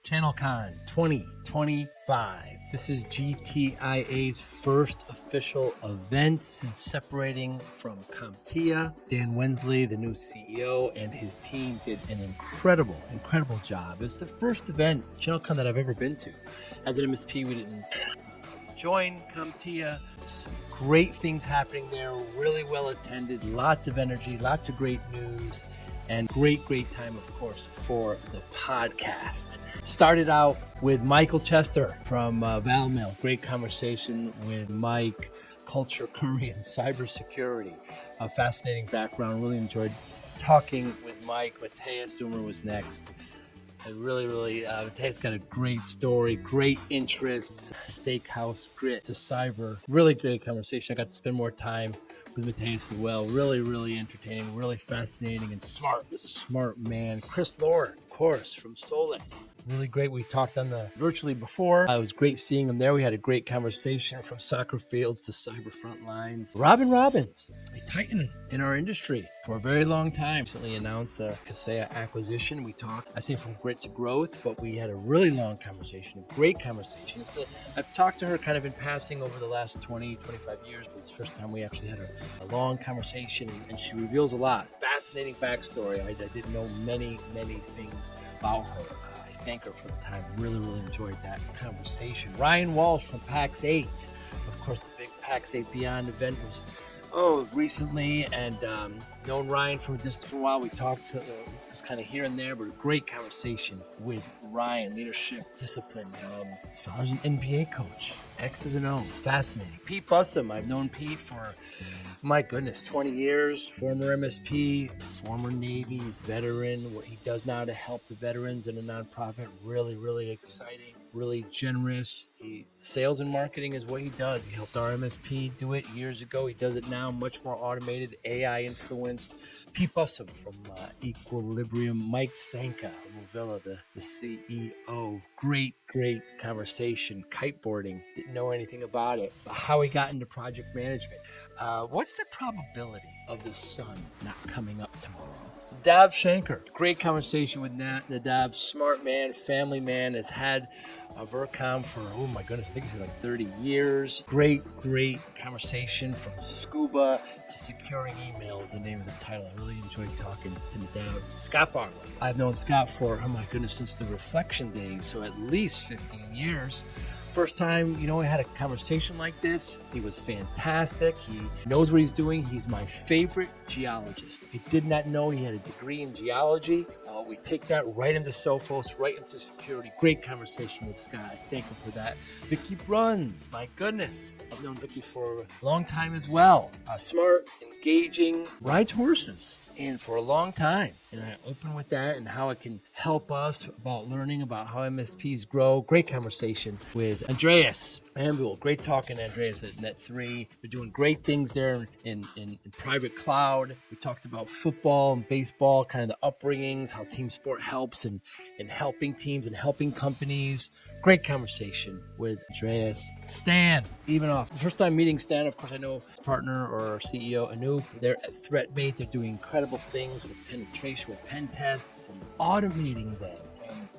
ChannelCon 2025. This is GTIA's first official event since separating from CompTIA. Dan Wensley, the new CEO, and his team did an incredible job. It's the first event, ChannelCon, that I've ever been to. As an MSP, we didn't join CompTIA. Some great things happening there, really well attended, lots of energy, lots of great news, and great time, of course, for the podcast. Started out with Michael Chester from Valmail. Great conversation with Mike, culture, curry, and cybersecurity. A fascinating background. Really enjoyed talking with Mike. Matthias Zoomer was next. I really, Matthias got a great story, great interests, steakhouse, grit to cyber. Really great conversation. I got to spend more time with Matthias as well. Really entertaining, really fascinating and smart. He was a smart man. Chris Lord, of course, from Solus. Really great. We talked on the virtually before. It was great seeing him there. We had a great conversation from soccer fields to cyber front lines. Robin Robbins, a titan in our industry for a very long time. Recently announced the Kaseya acquisition. We talked, I say, from grit to growth, but we had a really long conversation, a great conversation. I've talked to her kind of in passing over the last 20, 25 years, but it's the first time we actually had a long conversation, and she reveals a lot. Fascinating backstory. I didn't know many things about her. Thank her for the time. Really enjoyed that conversation. Ryan Walsh from PAX 8. Of course, the big PAX 8 Beyond event was recently, and known Ryan from a distance for a while. We talked just kind of here and there, but a great conversation with Ryan. Leadership, discipline. His father's an NBA coach. X's and O's. Fascinating. Pete Bussum. I've known Pete for, my goodness, 20 years. Former MSP, former Navy's veteran. What he does now to help the veterans in a nonprofit. Really exciting. Really generous. Sales and marketing is what he does. He helped our MSP do it years ago. He does it now, much more automated, AI influenced. Pete Bussum from Equilibrium. Mike Sanka, Movilla, the CEO. Great conversation. Kiteboarding. Didn't know anything about it. But how he got into project management. What's the probability of the sun not coming up tomorrow? Nadav Shanker. Great conversation with Nadav. Smart man, family man, has had Vercom for, oh my goodness, I think it's like 30 years. Great conversation from scuba to securing email is the name of the title. I really enjoyed talking to Nadav. Scott Barlow. I've known Scott for, oh my goodness, since the Reflection days, so at least 15 years. First time, we had a conversation like this. He was fantastic. He knows what he's doing. He's my favorite geologist. I did not know he had a degree in geology. We take that right into Sophos, right into security. Great conversation with Scott. Thank him for that. Vicky Bruns, my goodness. I've known Vicky for a long time as well. Smart, engaging, rides horses. And for a long time, and I open with that and how it can help us about learning about how MSPs grow. Great conversation with Andreas Ambul. Great talking to Andreas at Net3. They're doing great things there in private cloud. We talked about football and baseball, kind of the upbringings, how team sport helps in helping teams and helping companies. Great conversation with Andreas. Stan, even off. The first time meeting Stan, of course, I know his partner or CEO, Anoop. They're at ThreatMate. They're doing incredible things with penetration, with pen tests, and automating them. And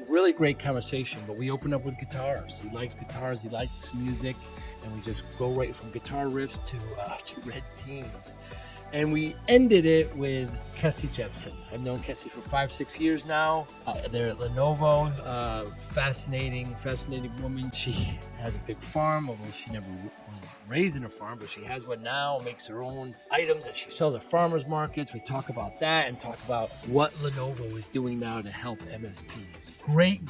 really great conversation. But we opened up with guitars. He likes guitars. He likes music, and we just go right from guitar riffs to red teams. And we ended it with Kessie Jepson. I've known Kessie for 5-6 years now. They're at Lenovo. Fascinating woman. She has a big farm, although she never was raised in a farm, but she has one now, makes her own items that she sells at farmers markets. We talk about that and talk about what Lenovo is doing now to help MSPs. Great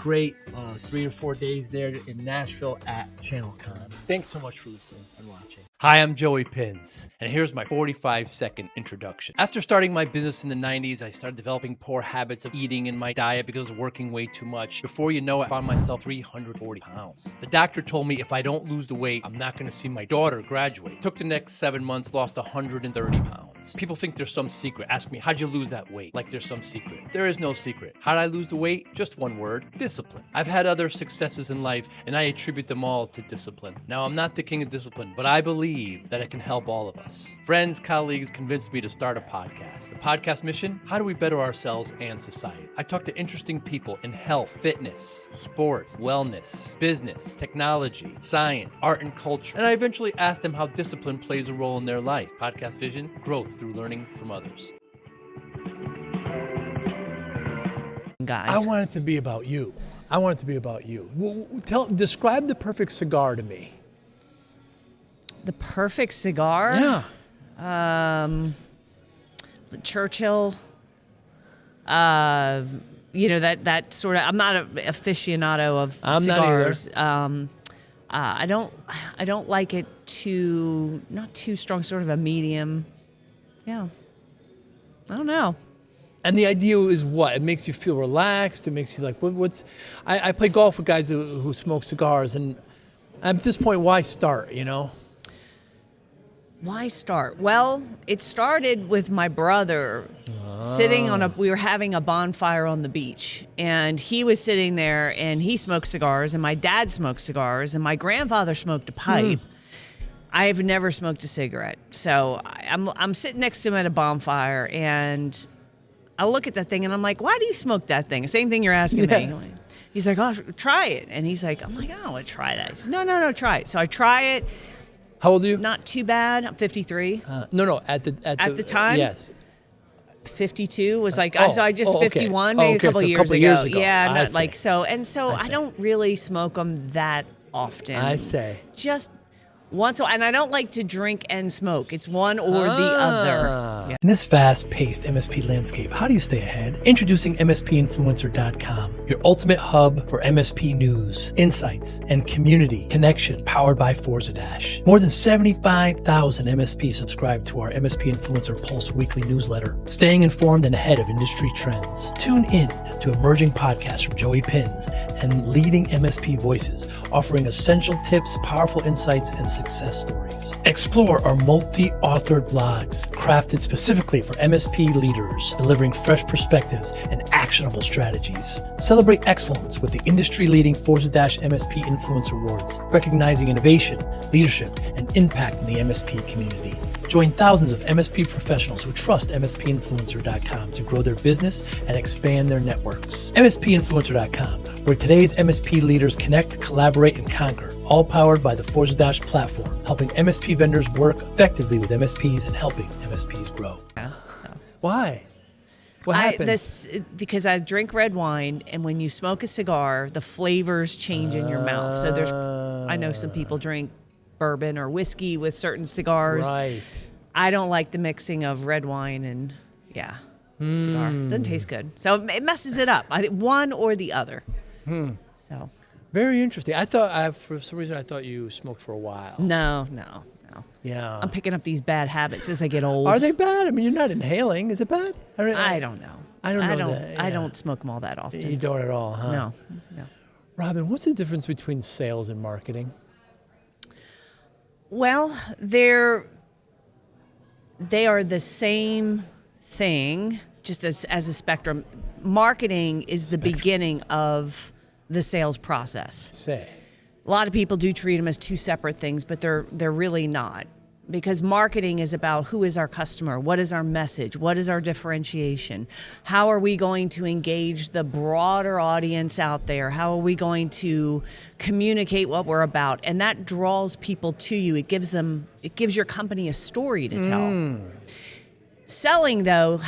3 or 4 days there in Nashville at ChannelCon. Thanks so much for listening and watching. Hi, I'm Joey Pinz, and here's my 45-second introduction. After starting my business in the 90s, I started developing poor habits of eating in my diet because I was working way too much. Before you know it, I found myself 340 pounds. The doctor told me if I don't lose the weight, I'm not going to see my daughter graduate. Took the next 7 months, lost 130 pounds. People think there's some secret. Ask me, how'd you lose that weight? Like there's some secret. There is no secret. How'd I lose the weight? Just one word, discipline. I've had other successes in life, and I attribute them all to discipline. Now, I'm not the king of discipline, but I believe believe that it can help all of us. Friends, colleagues convinced me to start a podcast. The podcast mission: how do we better ourselves and society? I talk to interesting people in health, fitness, sport, wellness, business, technology, science, art, and culture. And I eventually ask them how discipline plays a role in their life. Podcast vision: growth through learning from others. I want it to be about you. Describe the perfect cigar to me. The perfect cigar? Yeah. Churchill. That sort of. I'm not an aficionado of cigars. Not either. I don't like it not too strong. Sort of a medium. Yeah. I don't know. And the idea is what? It makes you feel relaxed. It makes you like, I play golf with guys who smoke cigars, and at this point, why start, Why start? Well, it started with my brother we were having a bonfire on the beach, and he was sitting there, and he smoked cigars, and my dad smoked cigars, and my grandfather smoked a pipe. I've never smoked a cigarette. So I'm sitting next to him at a bonfire, and I look at that thing and I'm like, why do you smoke that thing? Same thing you're asking me. He's like, oh, try it. And he's like, I'm like, I don't want to try that. He says, no, try it. So I try it. How old are you? Not too bad. I'm 53. No, at the time? Yes. 52 was like, so I just 51 maybe a couple years ago. Yeah, I don't really smoke them that often. I say. Just once, and I don't like to drink and smoke. It's one or the other. Yeah. In this fast-paced MSP landscape, how do you stay ahead? Introducing MSPinfluencer.com, your ultimate hub for MSP news, insights, and community connection, powered by Forza Dash. More than 75,000 MSPs subscribe to our MSP Influencer Pulse weekly newsletter, staying informed and ahead of industry trends. Tune in to emerging podcasts from Joey Pinz and leading MSP voices, offering essential tips, powerful insights, and success stories. Explore our multi-authored blogs, crafted specifically for MSP leaders, delivering fresh perspectives and actionable strategies. Celebrate excellence with the industry-leading Forza-Dash MSP Influencer Awards, recognizing innovation, leadership, and impact in the MSP community. Join thousands of MSP professionals who trust MSPinfluencer.com to grow their business and expand their networks. MSPinfluencer.com, where today's MSP leaders connect, collaborate, and conquer, all powered by the Forza Dash platform, helping MSP vendors work effectively with MSPs and helping MSPs grow. Why? What happened? Because I drink red wine, and when you smoke a cigar, the flavors change in your mouth. So I know some people drink bourbon or whiskey with certain cigars. Right. I don't like the mixing of red wine and cigar. Doesn't taste good. So it messes it up. I think one or the other. So very interesting. I thought for some reason I thought you smoked for a while. No. Yeah. I'm picking up these bad habits as I get old. Are they bad? I mean, you're not inhaling. Is it bad? I don't know. I don't smoke them all that often. You don't at all, huh? No. Robin, what's the difference between sales and marketing? Well, they are the same thing, just as a spectrum. Marketing is the beginning of the sales process. A lot of people do treat them as two separate things, but they're really not. Because marketing is about who is our customer, what is our message, what is our differentiation, how are we going to engage the broader audience out there, how are we going to communicate what we're about, and that draws people to you. It gives your company a story to tell. Selling, though,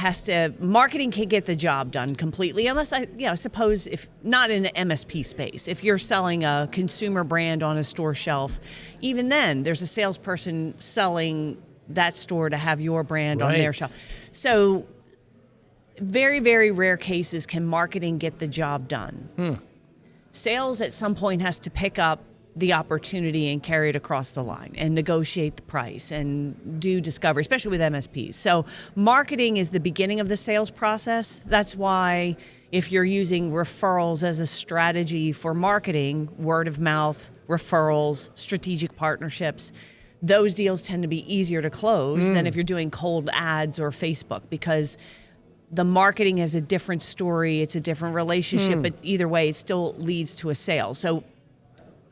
marketing can't get the job done completely unless I suppose if not in an MSP space. If you're selling a consumer brand on a store shelf, even then there's a salesperson selling that store to have your brand on their shelf. So very, very rare cases can marketing get the job done. Sales at some point has to pick up the opportunity and carry it across the line and negotiate the price and do discovery, especially with MSPs. So marketing is the beginning of the sales process. That's why if you're using referrals as a strategy for marketing, word of mouth, referrals, strategic partnerships, those deals tend to be easier to close than if you're doing cold ads or Facebook, because the marketing has a different story, it's a different relationship, but either way, it still leads to a sale. So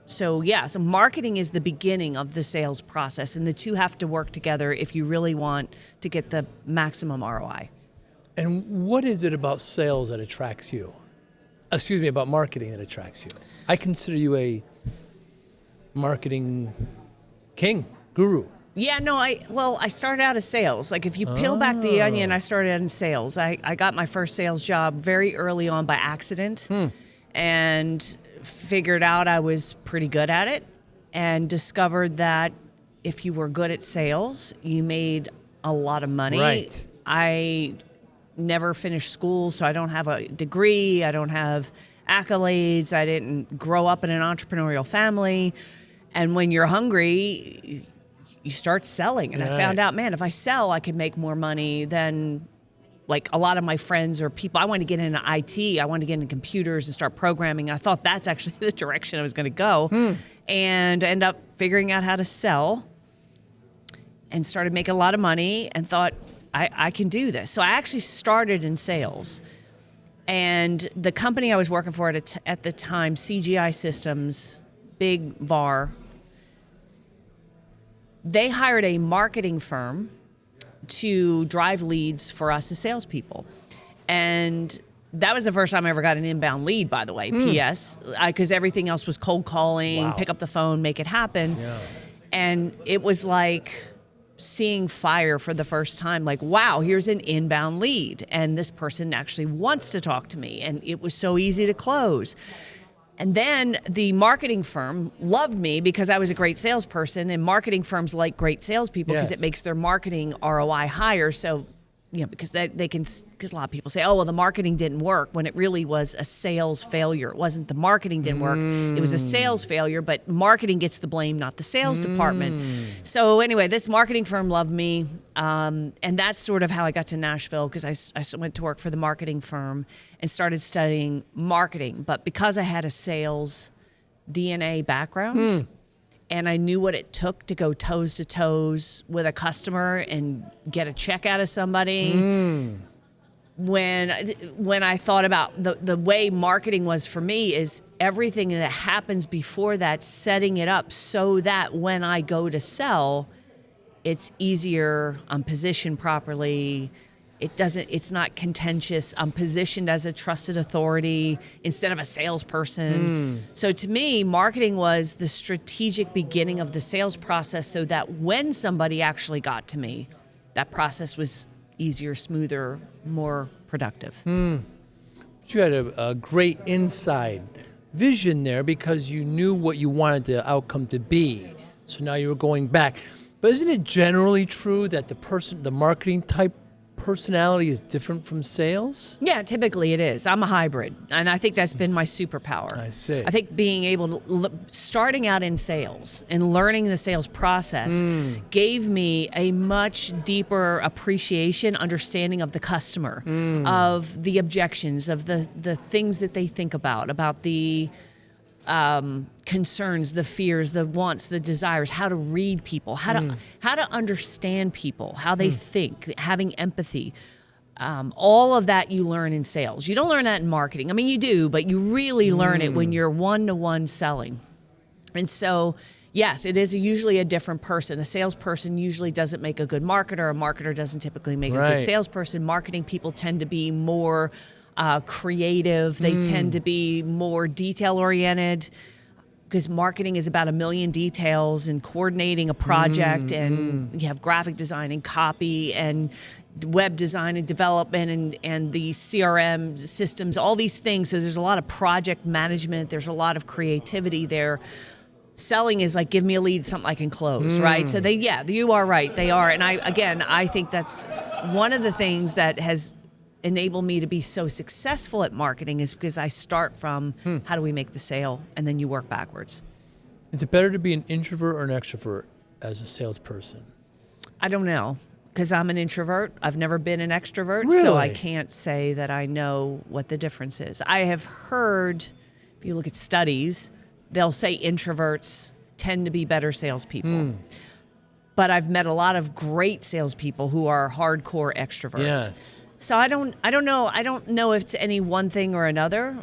So marketing is the beginning of the sales process, and the two have to work together if you really want to get the maximum ROI. And what is it about sales that attracts you? Excuse me, about marketing that attracts you? I consider you a marketing king, guru. Yeah, no, I started out as sales. Like if you peel back the onion, I started out in sales. I got my first sales job very early on by accident and figured out I was pretty good at it and discovered that if you were good at sales, you made a lot of money. Right. I never finished school, so I don't have a degree. I don't have accolades. I didn't grow up in an entrepreneurial family. And when you're hungry, you start selling. And I found out, man, if I sell, I can make more money than like a lot of my friends or people. I wanted to get into IT. I wanted to get into computers and start programming. I thought that's actually the direction I was going to go and end up figuring out how to sell and started making a lot of money and thought, I can do this. So I actually started in sales. And the company I was working for at the time, CGI Systems, big VAR, they hired a marketing firm to drive leads for us as salespeople. And that was the first time I ever got an inbound lead, by the way, PS, because everything else was cold calling, pick up the phone, make it happen. Yeah. And it was like seeing fire for the first time, like, wow, here's an inbound lead. And this person actually wants to talk to me. And it was so easy to close. And then the marketing firm loved me because I was a great salesperson, and marketing firms like great salespeople because it makes their marketing ROI higher. So, because because a lot of people say, oh, well, the marketing didn't work, when it really was a sales failure. It wasn't the marketing didn't work. It was a sales failure, but marketing gets the blame, not the sales department. So anyway, this marketing firm loved me. And that's sort of how I got to Nashville, because I went to work for the marketing firm and started studying marketing. But because I had a sales DNA background, and I knew what it took to go toes to toes with a customer and get a check out of somebody. When I thought about the way marketing was for me, is everything that happens before that, setting it up so that when I go to sell, it's easier, I'm positioned properly. It's not contentious. I'm positioned as a trusted authority instead of a salesperson. So to me, marketing was the strategic beginning of the sales process, so that when somebody actually got to me, that process was easier, smoother, more productive. You had a great inside vision there because you knew what you wanted the outcome to be. So now you were going back. But isn't it generally true that the marketing type personality is different from sales? Yeah, typically it is. I'm a hybrid, and I think that's been my superpower. I see. I think being able to, starting out in sales and learning the sales process gave me a much deeper appreciation, understanding of the customer, of the objections, of the things that they think about the concerns, the fears, the wants, the desires, how to read people, how to understand people, how they think, having empathy. All of that you learn in sales. You don't learn that in marketing. I mean, you do, but you really learn it when you're one-to-one selling. And so, yes, it is usually a different person. A salesperson usually doesn't make a good marketer. A marketer doesn't typically make a good salesperson. Marketing people tend to be more creative. They tend to be more detail-oriented, because marketing is about a million details and coordinating a project, and you have graphic design and copy and web design and development and the CRM systems, all these things. So there's a lot of project management. There's a lot of creativity there. Selling is like, give me a lead, something I can close, right? So you are right. They are. And I think that's one of the things that has enable me to be so successful at marketing, is because I start from how do we make the sale, and then you work backwards. Is it better to be an introvert or an extrovert as a salesperson? I don't know, because I'm an introvert. I've never been an extrovert, Really? So I can't say that I know what the difference is. I have heard, if you look at studies, they'll say introverts tend to be better salespeople. But I've met a lot of great salespeople who are hardcore extroverts. Yes. So I don't know. I don't know if it's any one thing or another.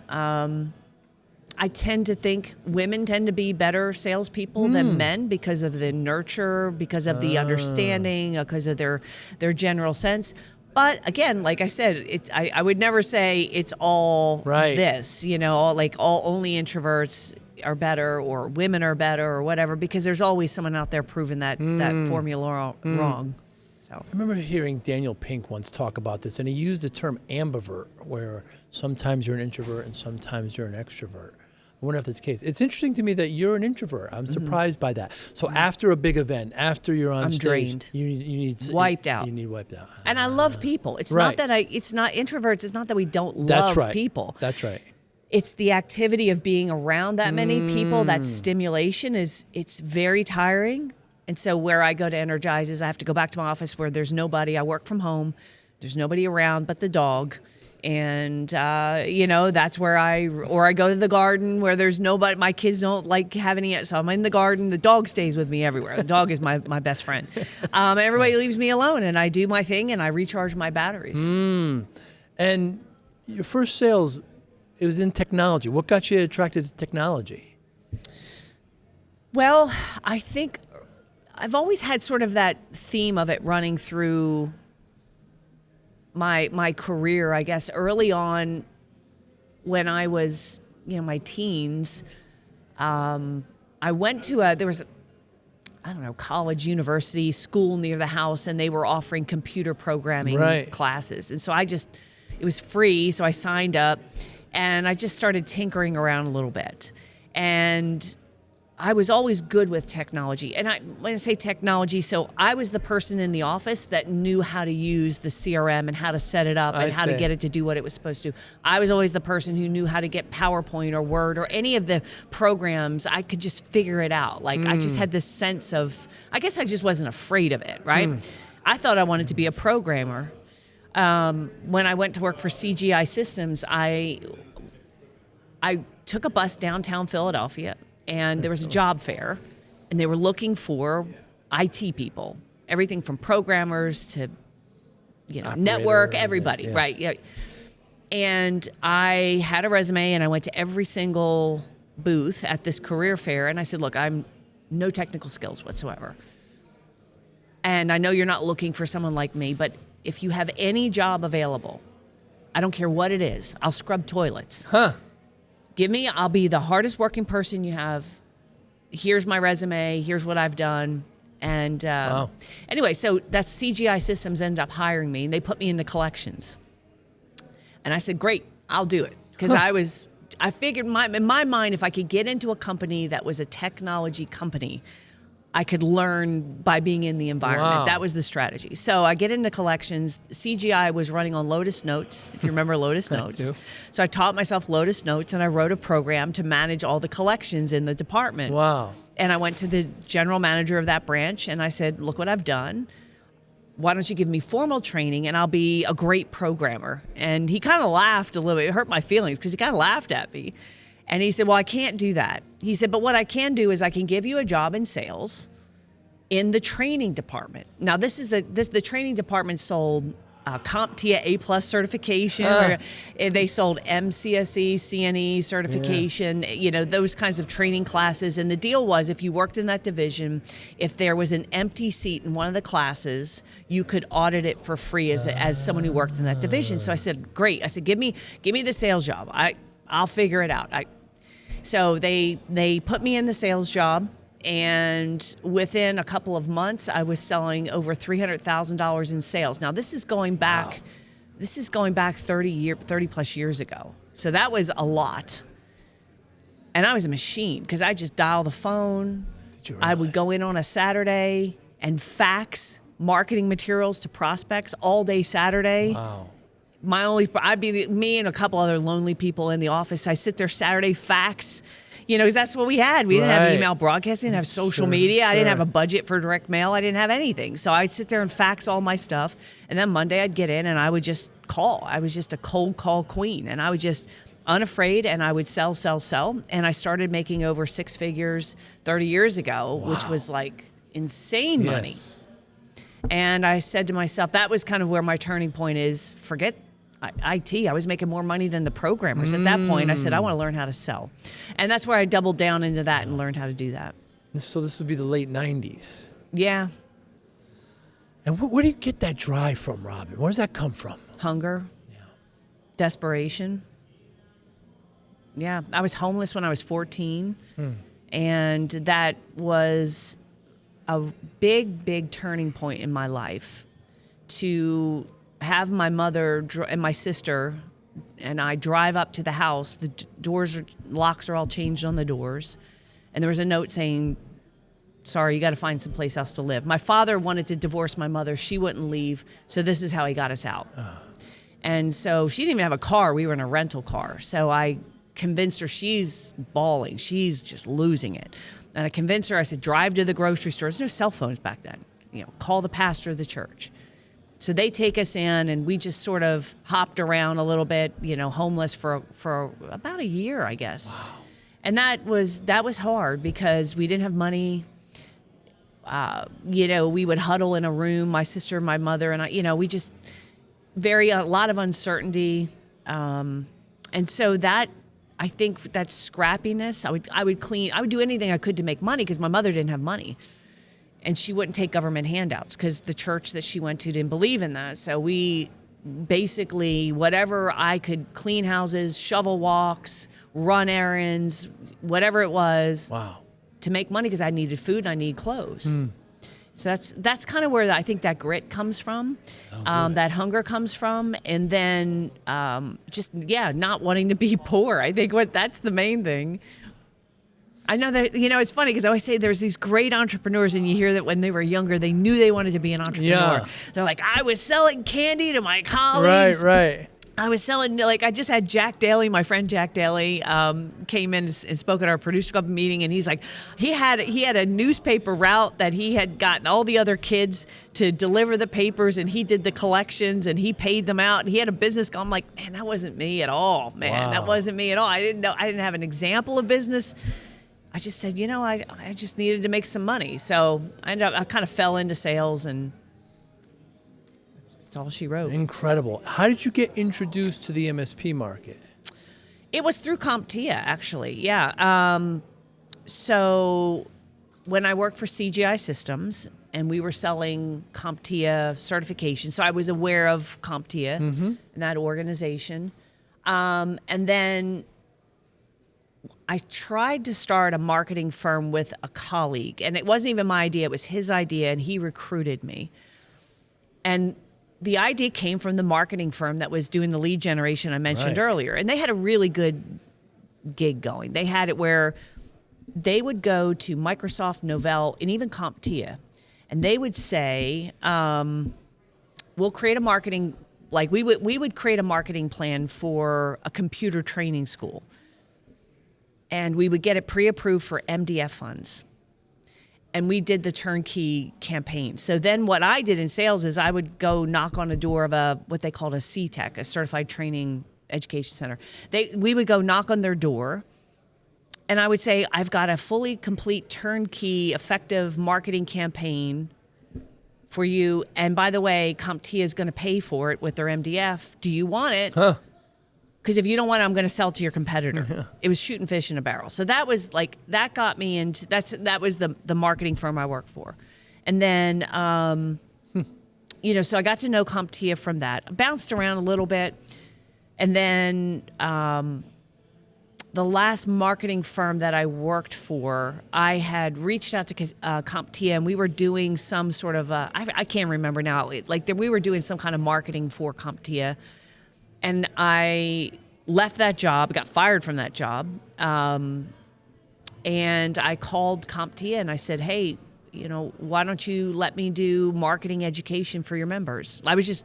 I tend to think women tend to be better salespeople than men because of the nurture, because of the understanding, because of their general sense. But again, like I said, I would never say it's all this, only introverts are better or women are better or whatever, because there's always someone out there proving that formula wrong. So I remember hearing Daniel Pink once talk about this, and he used the term ambivert, where sometimes you're an introvert and sometimes you're an extrovert. I wonder if that's the case. It's interesting to me that you're an introvert. I'm surprised by that. So after a big event, after you're on stage, drained. You need wiped out. You need wiped out. And I love people. It's not that it's not introverts. It's not that we don't love people. That's right. It's the activity of being around that many people. That stimulation it's very tiring. And so where I go to energize is I have to go back to my office where there's nobody. I work from home. There's nobody around but the dog. And, that's where I go to the garden where there's nobody. My kids don't like having it. So I'm in the garden. The dog stays with me everywhere. The dog is my best friend. Everybody leaves me alone, and I do my thing and I recharge my batteries. And your first sales, it was in technology. What got you attracted to technology? Well, I think I've always had sort of that theme of it running through my career, I guess. Early on, when I was, my teens, I went to there was college, university, school near the house, and they were offering computer programming classes. And so it was free, so I signed up, and I just started tinkering around a little bit. And I was always good with technology. And when I say technology, so I was the person in the office that knew how to use the CRM and how to set it up and how to get it to do what it was supposed to. I was always the person who knew how to get PowerPoint or Word or any of the programs. I could just figure it out. Like I just had this sense of, I guess I just wasn't afraid of it, right? I thought I wanted to be a programmer. When I went to work for CGI Systems, I took a bus downtown Philadelphia, and there was a job fair, and they were looking for IT people, everything from programmers to, network, everybody, right? Yeah. And I had a resume, and I went to every single booth at this career fair, and I said, look, I'm no technical skills whatsoever. And I know you're not looking for someone like me, but if you have any job available, I don't care what it is, I'll scrub toilets. I'll be the hardest working person you have. Here's my resume. Here's what I've done. And anyway, so that's CGI Systems ended up hiring me, and they put me into collections. And I said, great, I'll do it. Because I figured in my mind, if I could get into a company that was a technology company, I could learn by being in the environment. Wow. That was the strategy. So I get into collections. CGI was running on Lotus Notes, if you remember Lotus Notes. So I taught myself Lotus Notes, and I wrote a program to manage all the collections in the department. Wow. And I went to the general manager of that branch, and I said, look what I've done. Why don't you give me formal training, and I'll be a great programmer? And he kind of laughed a little bit. It hurt my feelings because he kind of laughed at me. And he said, well, I can't do that. He said, but what I can do is I can give you a job in sales in the training department. Now, the training department sold CompTIA A+ certification. They sold MCSE, CNE certification, those kinds of training classes. And the deal was, if you worked in that division, if there was an empty seat in one of the classes, you could audit it for free as someone who worked in that division. So I said, great. I said, give me the sales job. I'll figure it out. So they put me in the sales job, and within a couple of months, I was selling over $300,000 in sales. Now, this is going back. Wow. This is going back 30 plus years ago. So that was a lot. And I was a machine because I just dial the phone. Did you really? I would go in on a Saturday and fax marketing materials to prospects all day Saturday. Wow. I'd be me and a couple other lonely people in the office. I sit there Saturday, fax, because that's what we had. We didn't have email broadcasting, didn't have social media. I didn't have a budget for direct mail. I didn't have anything. So I'd sit there and fax all my stuff. And then Monday I'd get in and I would just call. I was just a cold call queen. And I was just unafraid, and I would sell. And I started making over six figures 30 years ago, which was like insane money. And I said to myself, that was kind of where my turning point is. Forget IT. I was making more money than the programmers. At that point, I said, I want to learn how to sell. And that's where I doubled down into that and learned how to do that. So this would be the late 90s. Yeah. And where do you get that drive from, Robin? Where does that come from? Hunger. Yeah. Desperation. Yeah. I was homeless when I was 14. And that was a big, big turning point in my life to have my mother and my sister and I drive up to the house. The locks are all changed on the doors. And there was a note saying, sorry, you got to find someplace else to live. My father wanted to divorce my mother. She wouldn't leave. So this is how he got us out. And so she didn't even have a car. We were in a rental car. So I convinced her, she's bawling. She's just losing it. And I convinced her, I said, drive to the grocery store. There's no cell phones back then. Call the pastor of the church. So they take us in, and we just sort of hopped around a little bit, homeless for about a year, I guess. Wow. And that was hard because we didn't have money. We would huddle in a room, my sister, my mother, and I, we just a lot of uncertainty. And so I think that scrappiness, I would do anything I could to make money because my mother didn't have money. And she wouldn't take government handouts because the church that she went to didn't believe in that. So we basically, whatever I could, clean houses, shovel walks, run errands, whatever it was, to make money because I needed food and I needed clothes. So that's kind of where I think that grit comes from, that hunger comes from, and then not wanting to be poor. I think that's the main thing. I know that, it's funny because I always say there's these great entrepreneurs and you hear that when they were younger, they knew they wanted to be an entrepreneur. Yeah. They're like, I was selling candy to my colleagues. Right. I was selling, I just had Jack Daly, my friend Jack Daly, came in and spoke at our producer club meeting, and he's like, he had a newspaper route that he had gotten all the other kids to deliver the papers, and he did the collections, and he paid them out, and he had a business going. I'm like, man, that wasn't me at all, man. Wow. That wasn't me at all. I didn't have an example of business. I just said, I just needed to make some money. So I kind of fell into sales, and that's all she wrote. Incredible. How did you get introduced to the MSP market? It was through CompTIA, actually. Yeah. So when I worked for CGI Systems, and we were selling CompTIA certification, so I was aware of CompTIA and that organization. And then I tried to start a marketing firm with a colleague, and it wasn't even my idea. It was his idea, and he recruited me. And the idea came from the marketing firm that was doing the lead generation I mentioned earlier. And they had a really good gig going. They had it where they would go to Microsoft, Novell, and even CompTIA, and they would say, we'll create a marketing, we would create a marketing plan for a computer training school. And we would get it pre-approved for MDF funds. And we did the turnkey campaign. So then what I did in sales is I would go knock on a door of what they called a CTEC, a Certified Training Education Center. We would go knock on their door, and I would say, I've got a fully complete turnkey effective marketing campaign for you. And by the way, CompTIA is going to pay for it with their MDF. Do you want it? Because if you don't want it, I'm going to sell it to your competitor. Yeah. It was shooting fish in a barrel. So that was that got me into, that was the marketing firm I worked for. And then, so I got to know CompTIA from that. I bounced around a little bit. And then the last marketing firm that I worked for, I had reached out to CompTIA, and we were doing some sort of, I can't remember now, we were doing some kind of marketing for CompTIA. And I left that job, got fired from that job, and I called CompTIA and I said, hey, why don't you let me do marketing education for your members? I was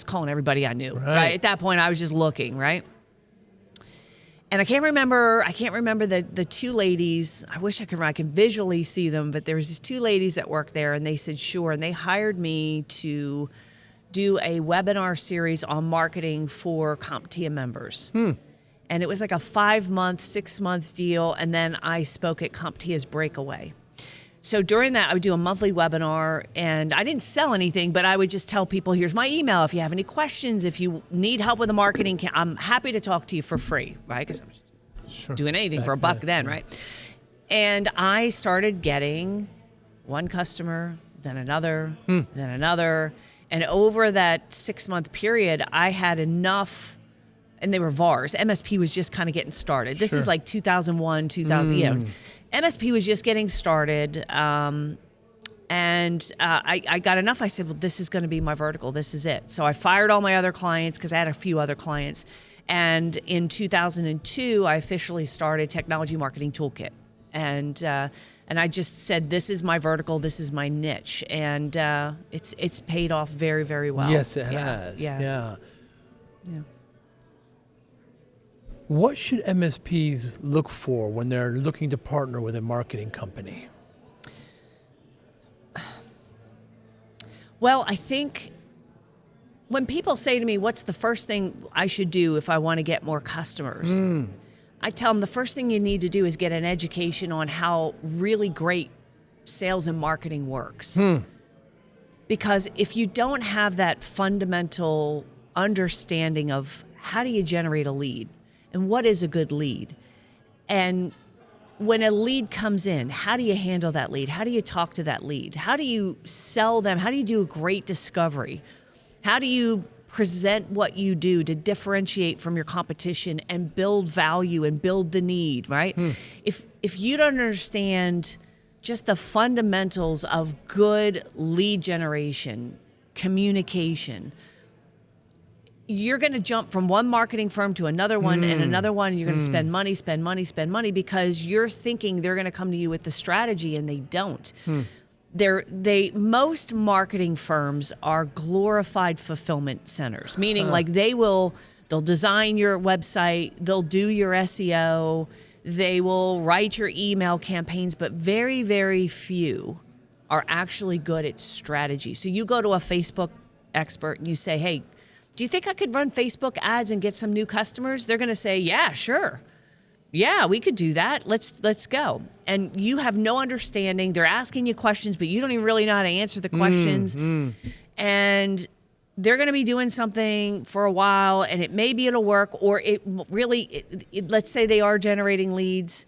calling everybody I knew, right? At that point, I was just looking, right? And I can't remember the two ladies. I wish I could visually see them, but there was these two ladies that worked there, and they said, sure, and they hired me to do a webinar series on marketing for CompTIA members. And it was like a 5-month, 6-month deal. And then I spoke at CompTIA's Breakaway. So during that, I would do a monthly webinar, and I didn't sell anything, but I would just tell people, here's my email. If you have any questions, if you need help with the marketing, I'm happy to talk to you for free, right? Because I'm doing anything for $1 then, right? And I started getting one customer, then another, then another. And over that 6-month period, I had enough, and they were VARs. MSP was just kind of getting started. This is like 2001, 2000, MSP was just getting started. I got enough. I said, well, this is going to be my vertical. This is it. So I fired all my other clients because I had a few other clients. And in 2002, I officially started Technology Marketing Toolkit. And I just said, this is my vertical, this is my niche. And it's paid off very, very well. Yes, it has. Yeah. What should MSPs look for when they're looking to partner with a marketing company? Well, I think when people say to me, what's the first thing I should do if I want to get more customers? I tell them the first thing you need to do is get an education on how really great sales and marketing works. Because if you don't have that fundamental understanding of how do you generate a lead and what is a good lead, and when a lead comes in, how do you handle that lead? How do you talk to that lead? How do you sell them? How do you do a great discovery? How do you present what you do to differentiate from your competition and build value and build the need, right? If you don't understand just the fundamentals of good lead generation, communication, you're going to jump from one marketing firm to another one and another one, and you're going to spend money because you're thinking they're going to come to you with the strategy, and they don't. Most marketing firms are glorified fulfillment centers, meaning like they'll design your website, they'll do your SEO, they will write your email campaigns, but very, very few are actually good at strategy. So you go to a Facebook expert and you say, hey, do you think I could run Facebook ads and get some new customers? They're going to say, yeah, sure. Yeah, we could do that. Let's go. And you have no understanding. They're asking you questions, but you don't even really know how to answer the questions. And they're going to be doing something for a while, and it'll work, or let's say they are generating leads,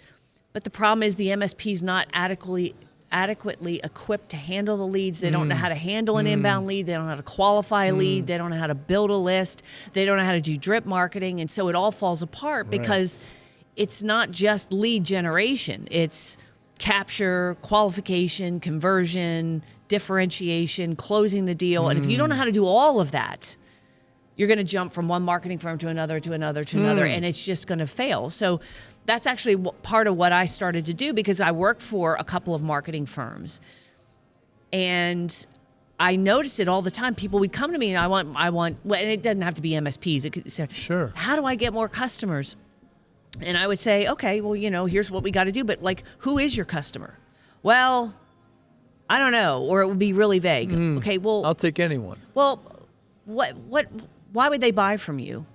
but the problem is the MSP is not adequately equipped to handle the leads. They don't know how to handle an inbound lead. They don't know how to qualify a lead. They don't know how to build a list. They don't know how to do drip marketing. And so it all falls apart because it's not just lead generation. It's capture, qualification, conversion, differentiation, closing the deal. And if you don't know how to do all of that, you're going to jump from one marketing firm to another, and it's just going to fail. So that's actually part of what I started to do, because I work for a couple of marketing firms. And I noticed it all the time. People would come to me and I want, and it doesn't have to be MSPs. It could say, sure, how do I get more customers? And I would say, okay, well, here's what we got to do. But who is your customer? Well, I don't know. Or it would be really vague. Okay, well, I'll take anyone. Well, why would they buy from you?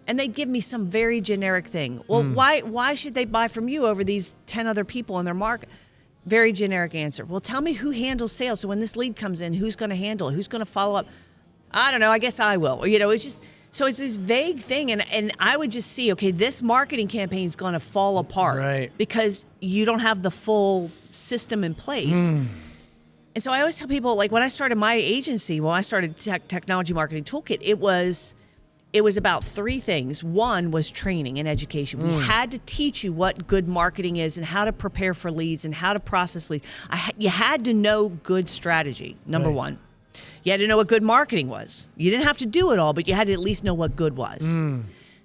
And they give me some very generic thing. Well, why should they buy from you over these 10 other people in their market? Very generic answer. Well, tell me who handles sales. So when this lead comes in, who's going to handle it? Who's going to follow up? I don't know. I guess I will. It's just, so it's this vague thing. And I would just see, okay, this marketing campaign is going to fall apart because you don't have the full system in place. And so I always tell people, when I started my agency, when I started Technology Marketing Toolkit, it was about three things. One was training and education. We had to teach you what good marketing is and how to prepare for leads and how to process leads. You had to know good strategy, number one. You had to know what good marketing was. You didn't have to do it all, but you had to at least know what good was.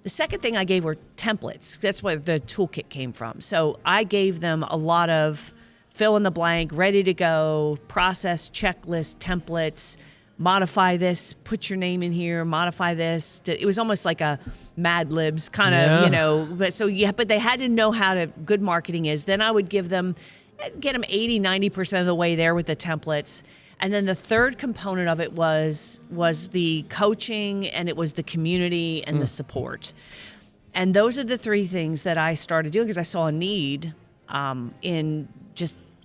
The second thing I gave were templates. That's where the toolkit came from. So I gave them a lot of fill in the blank, ready to go, process, checklist, templates, modify this, put your name in here, modify this. It was almost like a Mad Libs kind of, but they had to know how good marketing is. Then I would get them 80, 90% of the way there with the templates. And then the third component of it was the coaching, and it was the community and the support. And those are the three things that I started doing because I saw a need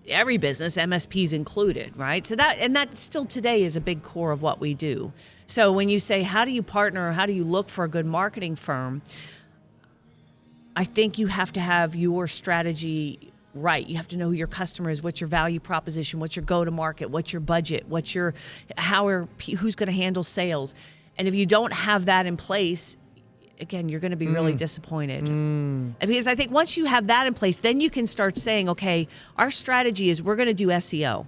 every business, MSPs included, right? So that still today is a big core of what we do. So when you say, how do you partner, or how do you look for a good marketing firm? I think you have to have your strategy right. You have to know who your customer is, what's your value proposition, what's your go-to-market, what's your budget, who's going to handle sales. And if you don't have that in place, again, you're going to be really disappointed. Because I think once you have that in place, then you can start saying, okay, our strategy is we're going to do SEO.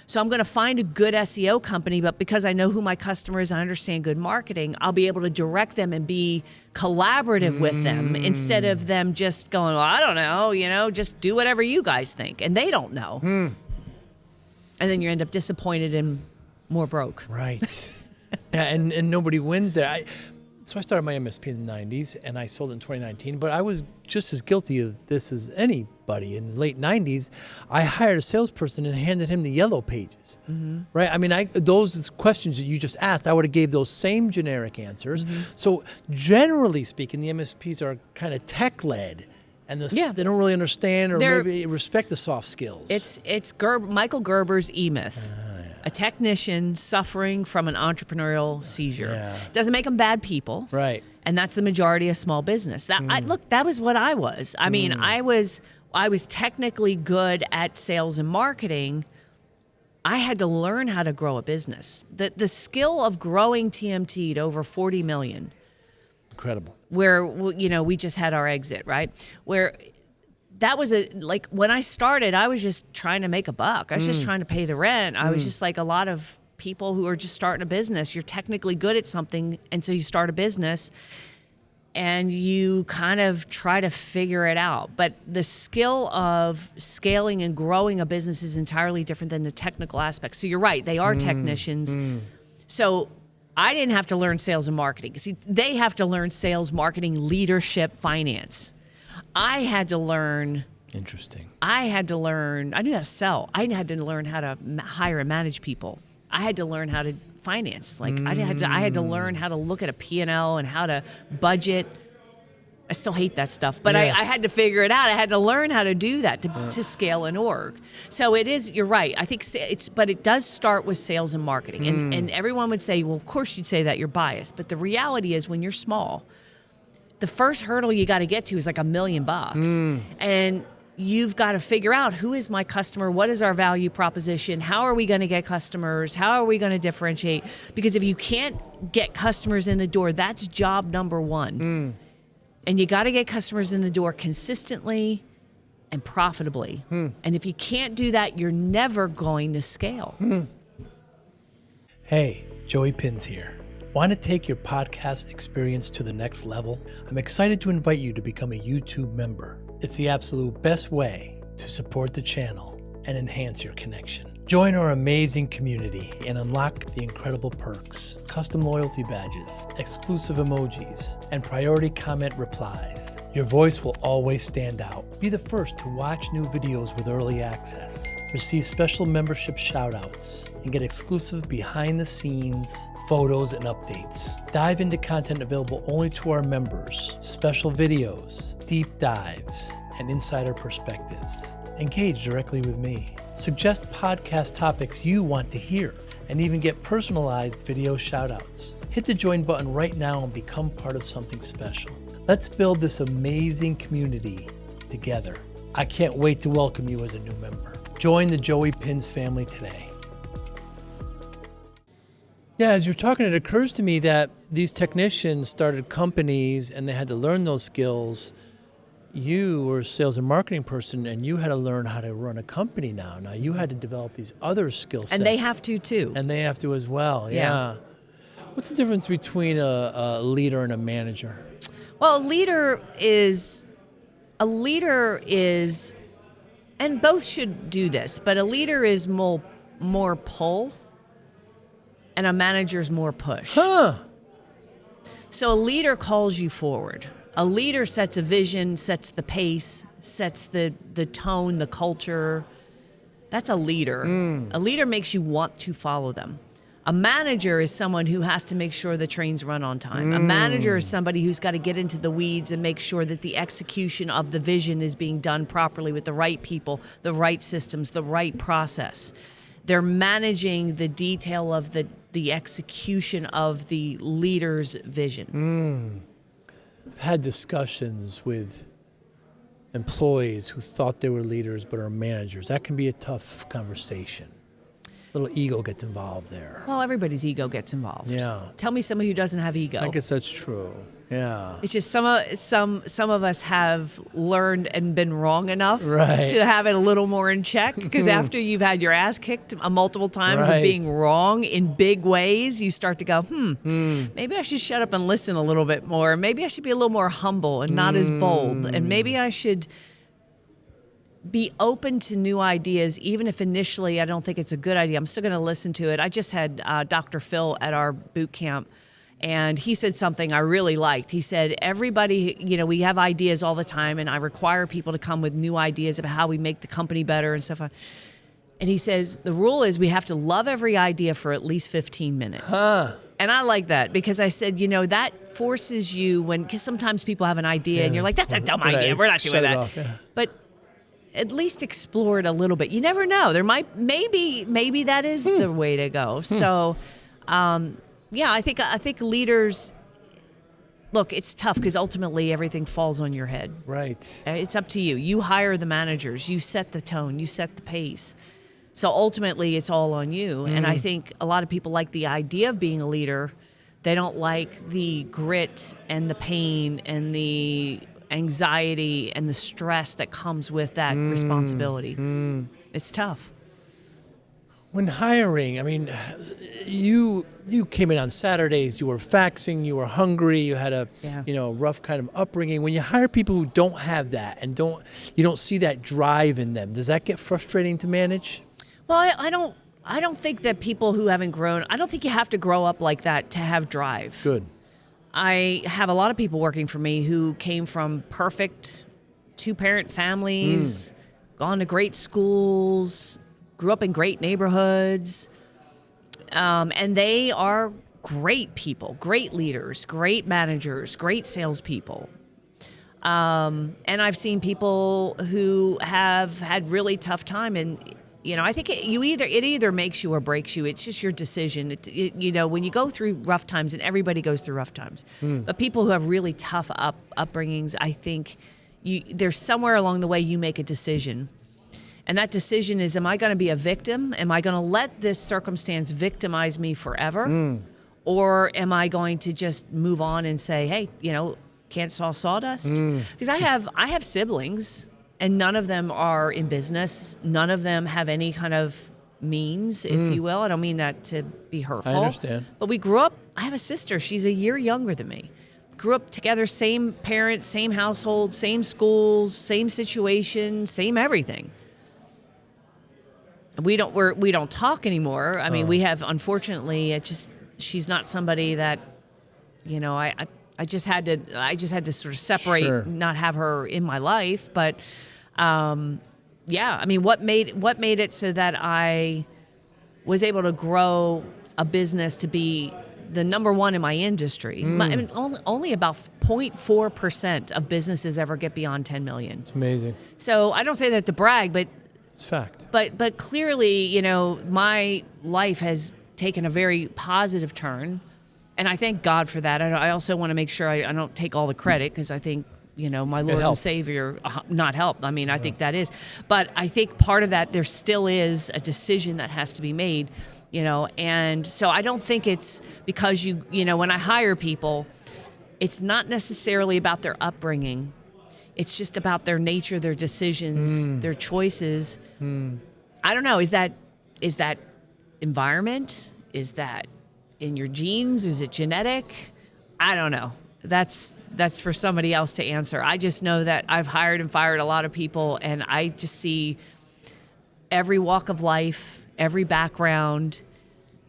So I'm going to find a good SEO company, but because I know who my customer is, I understand good marketing, I'll be able to direct them and be collaborative with them instead of them just going, well, I don't know, just do whatever you guys think. And they don't know. And then you end up disappointed and more broke. Right. Yeah, and nobody wins there. So I started my MSP in the 90s, and I sold it in 2019, but I was just as guilty of this as anybody. In the late 90s, I hired a salesperson and handed him the yellow pages, right? I mean, those questions that you just asked, I would have gave those same generic answers. So generally speaking, the MSPs are kind of tech-led, and they don't really understand or maybe respect the soft skills. It's Michael Gerber's E-Myth. A technician suffering from an entrepreneurial seizure. Yeah. Doesn't make them bad people. Right. And that's the majority of small business. That was what I was. I mean, I was technically good at sales and marketing. I had to learn how to grow a business. The skill of growing TMT to over 40 million. Incredible. Where, we just had our exit, right? Where that was when I started, I was just trying to make a buck. I was just trying to pay the rent. I was just like a lot of people who are just starting a business. You're technically good at something, and so you start a business and you kind of try to figure it out. But the skill of scaling and growing a business is entirely different than the technical aspects. So you're right, they are technicians. So I didn't have to learn sales and marketing. See, they have to learn sales, marketing, leadership, finance. I had to learn. Interesting. I knew how to sell. I had to learn how to hire and manage people. I had to learn how to finance. I had to learn how to look at a P&L and how to budget. I still hate that stuff, but yes. I had to figure it out. I had to learn how to do that to scale an org. So you're right. I think but it does start with sales and marketing. And everyone would say, well, of course you'd say that, you're biased. But the reality is when you're small, the first hurdle you got to get to is like $1 million. And you've got to figure out, who is my customer? What is our value proposition? How are we going to get customers? How are we going to differentiate? Because if you can't get customers in the door, that's job number one. And you got to get customers in the door consistently and profitably. And if you can't do that, you're never going to scale. Hey, Joey Pinz here. Want to take your podcast experience to the next level? I'm excited to invite you to become a YouTube member. It's the absolute best way to support the channel and enhance your connection. Join our amazing community and unlock the incredible perks, custom loyalty badges, exclusive emojis, and priority comment replies. Your voice will always stand out. Be the first to watch new videos with early access, receive special membership shoutouts, and get exclusive behind-the-scenes photos and updates. Dive into content available only to our members, special videos, deep dives, and insider perspectives. Engage directly with me. Suggest podcast topics you want to hear, and even get personalized video shoutouts. Hit the join button right now and become part of something special. Let's build this amazing community together. I can't wait to welcome you as a new member. Join the Joey Pinz family today. Yeah, as you're talking, it occurs to me that these technicians started companies and they had to learn those skills. You were a sales and marketing person, and you had to learn how to run a company now. Now you had to develop these other skill sets. And they have to too. And they have to as well, yeah. What's the difference between a leader and a manager? Well, a leader is, and both should do this, but a leader is more pull, and a manager is more push. So a leader calls you forward. A leader sets a vision, sets the pace, sets the tone, the culture. That's a leader. A leader makes you want to follow them. A manager is someone who has to make sure the trains run on time. A manager is somebody who's got to get into the weeds and make sure that the execution of the vision is being done properly with the right people, the right systems, the right process. They're managing the detail of the execution of the leader's vision. I've had discussions with employees who thought they were leaders but are managers. That can be a tough conversation. A little ego gets involved there. Well, everybody's ego gets involved. Yeah. Tell me somebody who doesn't have ego. I guess that's true. Yeah. It's just some of us have learned and been wrong enough Right. to have it a little more in check. Because after you've had your ass kicked multiple times of being wrong in big ways, you start to go, maybe I should shut up and listen a little bit more. Maybe I should be a little more humble and not as bold. And maybe I should be open to new ideas, even if initially I don't think it's a good idea. I'm still going to listen to it. I just had Dr. Phil at our boot camp. And he said something I really liked. He said, everybody, we have ideas all the time, and I require people to come with new ideas about how we make the company better and stuff. And he says, the rule is we have to love every idea for at least 15 minutes. And I like that because I said, that forces you because sometimes people have an idea and you're like, that's a dumb idea. We're not doing that. But at least explore it a little bit. You never know. There maybe that is the way to go. So, yeah, I think leaders, look, it's tough because ultimately everything falls on your head. Right. It's up to you. You hire the managers. You set the tone. You set the pace. So ultimately it's all on you. And I think a lot of people like the idea of being a leader. They don't like the grit and the pain and the anxiety and the stress that comes with that responsibility. It's tough. When hiring, I mean, you came in on Saturdays, you were faxing, you were hungry, you had a rough kind of upbringing. When you hire people who don't have that and you don't see that drive in them, does that get frustrating to manage? Well, I don't think that people who haven't grown, I don't think you have to grow up like that to have drive. Good. I have a lot of people working for me who came from perfect 2-parent families, gone to great schools, grew up in great neighborhoods, and they are great people, great leaders, great managers, great salespeople. And I've seen people who have had really tough time, and I think it either makes you or breaks you. It's just your decision. When you go through rough times, and everybody goes through rough times, but people who have really tough upbringings, I think there's somewhere along the way you make a decision. And that decision is, am I going to be a victim? Am I going to let this circumstance victimize me forever? Or am I going to just move on and say, hey, can't saw sawdust? Because I have siblings, and none of them are in business. None of them have any kind of means, if you will. I don't mean that to be hurtful. I understand. But we grew up, I have a sister. She's a year younger than me. Grew up together, same parents, same household, same schools, same situation, same everything. We don't talk anymore. I mean, we have, unfortunately, she's not somebody that, I just had to sort of separate, not have her in my life. But, yeah, I mean, what made it so that I was able to grow a business to be the number one in my industry. I mean, only about 0.4% of businesses ever get beyond 10 million. It's amazing. So I don't say that to brag, but it's fact. But clearly, my life has taken a very positive turn, and I thank God for that. I also want to make sure I don't take all the credit, because I think, my Lord and Savior not helped. I mean, I think that is. But I think part of that, there still is a decision that has to be made, and so I don't think it's because when I hire people, it's not necessarily about their upbringing. It's just about their nature, their decisions, their choices. I don't know. Is that environment? Is that in your genes? Is it genetic? I don't know. That's for somebody else to answer. I just know that I've hired and fired a lot of people, and I just see every walk of life, every background,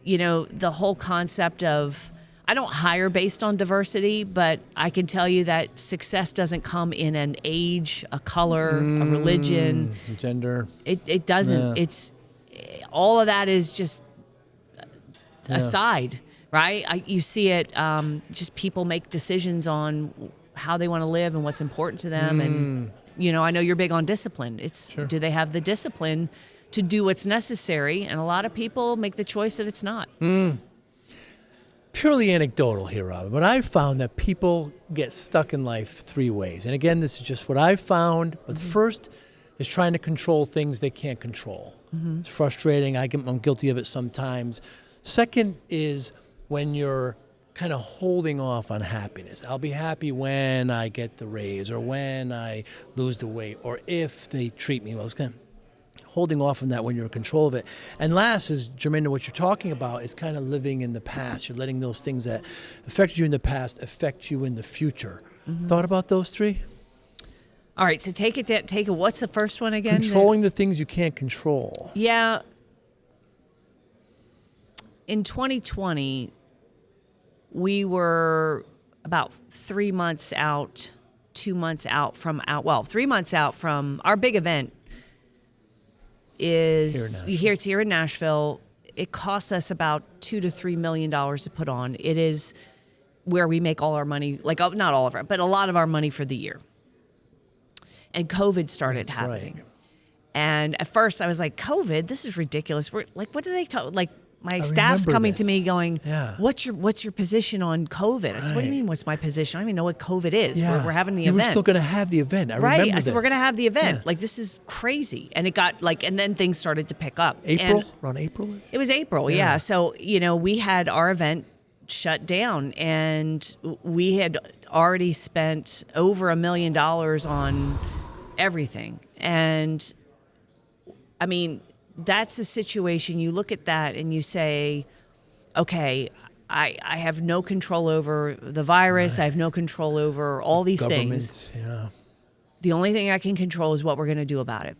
the whole concept of, I don't hire based on diversity, but I can tell you that success doesn't come in an age, a color, a religion, gender. It doesn't. Yeah. It's all of that is just aside, right? You see it, just people make decisions on how they want to live and what's important to them. And, I know you're big on discipline. Do they have the discipline to do what's necessary? And a lot of people make the choice that it's not. Purely anecdotal here, Robin, but I've found that people get stuck in life 3 ways. And again, this is just what I've found. But the first is trying to control things they can't control. It's frustrating. I'm guilty of it sometimes. Second is when you're kind of holding off on happiness. I'll be happy when I get the raise, or when I lose the weight, or if they treat me well. It's kind of holding off on that when you're in control of it. And last is, germane to what you're talking about, is kind of living in the past. You're letting those things that affected you in the past affect you in the future. Thought about those 3? All right, so take it. What's the first one again? Controlling the things you can't control. Yeah. In 2020, we were about 3 months out, 2 months out from 3 months out from our big event. It's here in Nashville. It costs us about $2 to $3 million to put on. It is where we make all our money, like not all of it, but a lot of our money for the year. And COVID started happening. Right. And at first I was like, COVID, this is ridiculous. We're like, what do they talk? Like my staff's coming to me going, what's your position on COVID? I said, what do you mean, what's my position? I don't even know what COVID is. We're having the event. We're still going to have the event. I said, we're going to have the event. Like, this is crazy. And it got and then things started to pick up. Around April? It was April, yeah. So, we had our event shut down, and we had already spent over $1 million on everything. And I mean, that's a situation. You look at that and you say, okay, I have no control over the virus. I have no control over all these things. The only thing I can control is what we're going to do about it.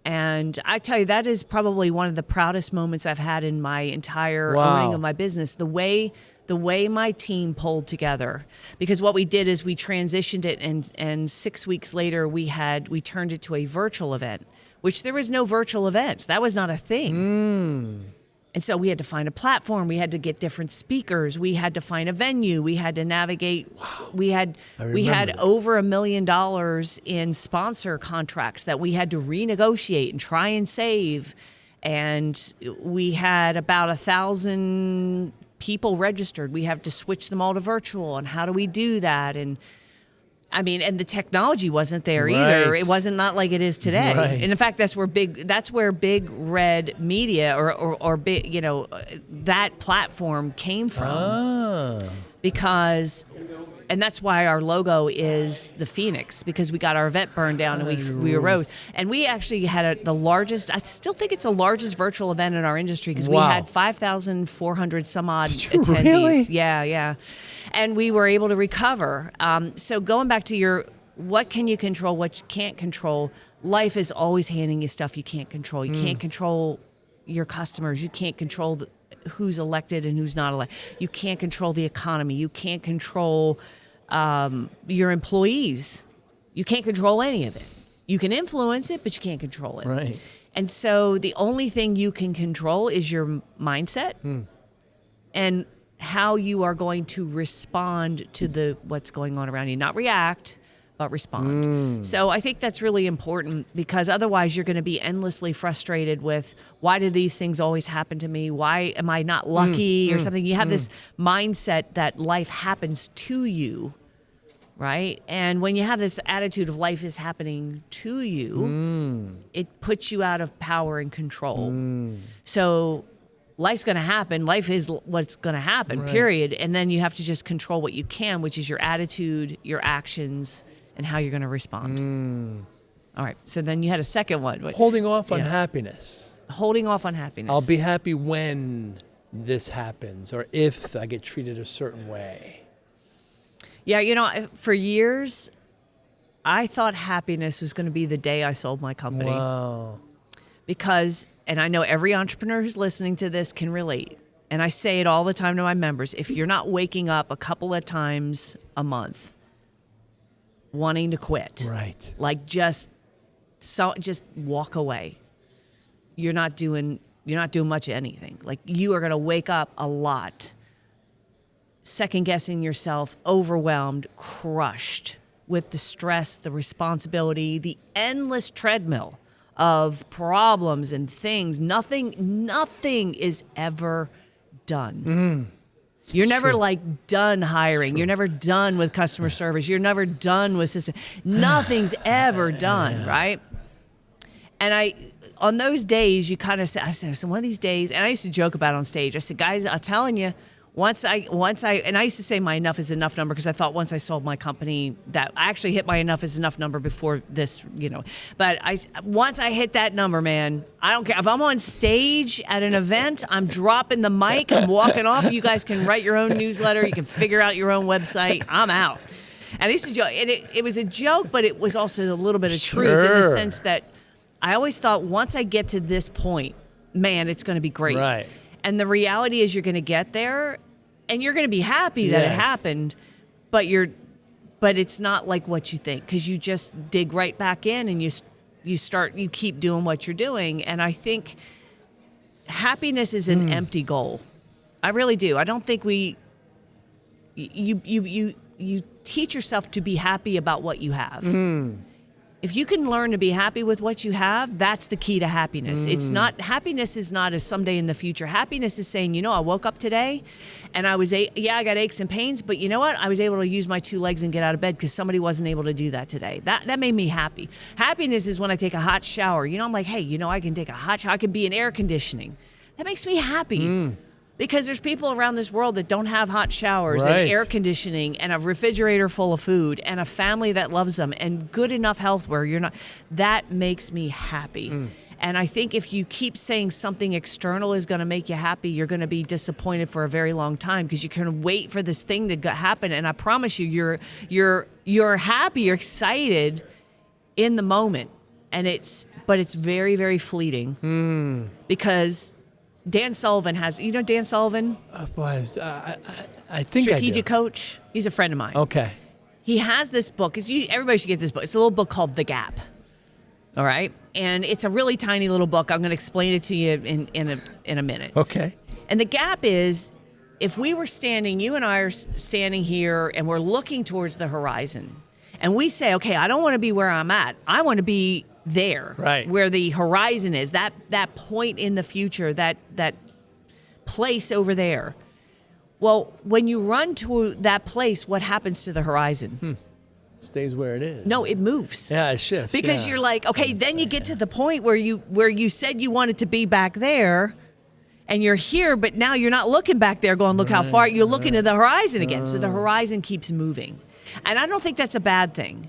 And I tell you, that is probably one of the proudest moments I've had in my entire owning of my business. The way my team pulled together, because what we did is we transitioned it, and 6 weeks later we turned it to a virtual event, which there was no virtual events. That was not a thing. And so we had to find a platform. We had to get different speakers. We had to find a venue. We had to navigate. We had over $1 million in sponsor contracts that we had to renegotiate and try and save. And we had about 1,000 people registered. We have to switch them all to virtual. And how do we do that? And I mean, and the technology wasn't there either. It wasn't not like it is today. And in fact, that's where big red media or big, that platform came from. Because, and that's why our logo is the Phoenix, because we got our event burned down and we arose. And we actually had the largest, I still think it's the largest virtual event in our industry, because we had 5,400 some odd attendees. Really? Yeah. And we were able to recover. So going back to what can you control, what you can't control, life is always handing you stuff you can't control. You can't control your customers. You can't control who's elected and who's not elected. You can't control the economy. You can't control your employees. You can't control any of it. You can influence it, but you can't control it. Right. And so the only thing you can control is your mindset and how you are going to respond to what's going on around you. Not react, but respond. So I think that's really important, because otherwise you're going to be endlessly frustrated with, why do these things always happen to me? Why am I not lucky or something? You have this mindset that life happens to you, right? And when you have this attitude of life is happening to you, it puts you out of power and control. So life's going to happen. Life is what's going to happen, period. And then you have to just control what you can, which is your attitude, your actions, and how you're going to respond. All right. So then you had a second one. Holding off on happiness. Holding off on happiness. I'll be happy when this happens, or if I get treated a certain way. Yeah, for years, I thought happiness was going to be the day I sold my company. Wow. Because, and I know every entrepreneur who's listening to this can relate, and I say it all the time to my members, if you're not waking up a couple of times a month wanting to quit, like just walk away, you're not doing You're not doing much of anything. Like, you are going to wake up a lot, second guessing yourself, overwhelmed, crushed with the stress, the responsibility, the endless treadmill of problems and things. Nothing is ever done. You're never like done hiring. You're never done with customer service. You're never done with system. Nothing's ever done, right? And on those days, you kind of say, so one of these days, and I used to joke about it on stage. I said, guys, I'm telling you, and I used to say my enough is enough number, because I thought once I sold my company that I actually hit my enough is enough number before this, but once I hit that number, man, I don't care if I'm on stage at an event, I'm dropping the mic, I'm walking off. You guys can write your own newsletter. You can figure out your own website. I'm out. And I used to joke, and it was a joke, but it was also a little bit of truth in the sense that I always thought once I get to this point, man, it's going to be great. Right. And the reality is you're going to get there and you're going to be happy that it happened, but it's not like what you think, because you just dig right back in and you keep doing what you're doing. And I think happiness is an empty goal. I really do. I don't think you teach yourself to be happy about what you have. If you can learn to be happy with what you have, that's the key to happiness. Happiness is not a someday in the future. Happiness is saying, I woke up today and I got aches and pains, but you know what? I was able to use my 2 legs and get out of bed because somebody wasn't able to do that today. That made me happy. Happiness is when I take a hot shower. I'm like, hey, I can take a hot shower. I can be in air conditioning. That makes me happy. Because there's people around this world that don't have hot showers and air conditioning and a refrigerator full of food and a family that loves them and good enough health where you're not. That makes me happy. And I think if you keep saying something external is going to make you happy, you're going to be disappointed for a very long time, because you can wait for this thing to happen. And I promise you, you're happy, you're excited in the moment, but it's very, very fleeting because Dan Sullivan has, Dan Sullivan? I think strategic coach. He's a friend of mine. Okay. He has this book. Everybody should get this book. It's a little book called The Gap. All right? And it's a really tiny little book. I'm going to explain it to you in a minute. Okay. And the gap is, if we were you and I are standing here and we're looking towards the horizon, and we say, okay, I don't want to be where I'm at. I want to be there, right, where the horizon is, that point in the future, that place over there. Well, when you run to that place, what happens to the horizon? Stays where it is. No, it moves. Yeah, it shifts. Because you're like, okay, then you get to the point where you said you wanted to be back there, and you're here, but now you're not looking back there going, look how far. You're looking to the horizon again. So the horizon keeps moving. And I don't think that's a bad thing.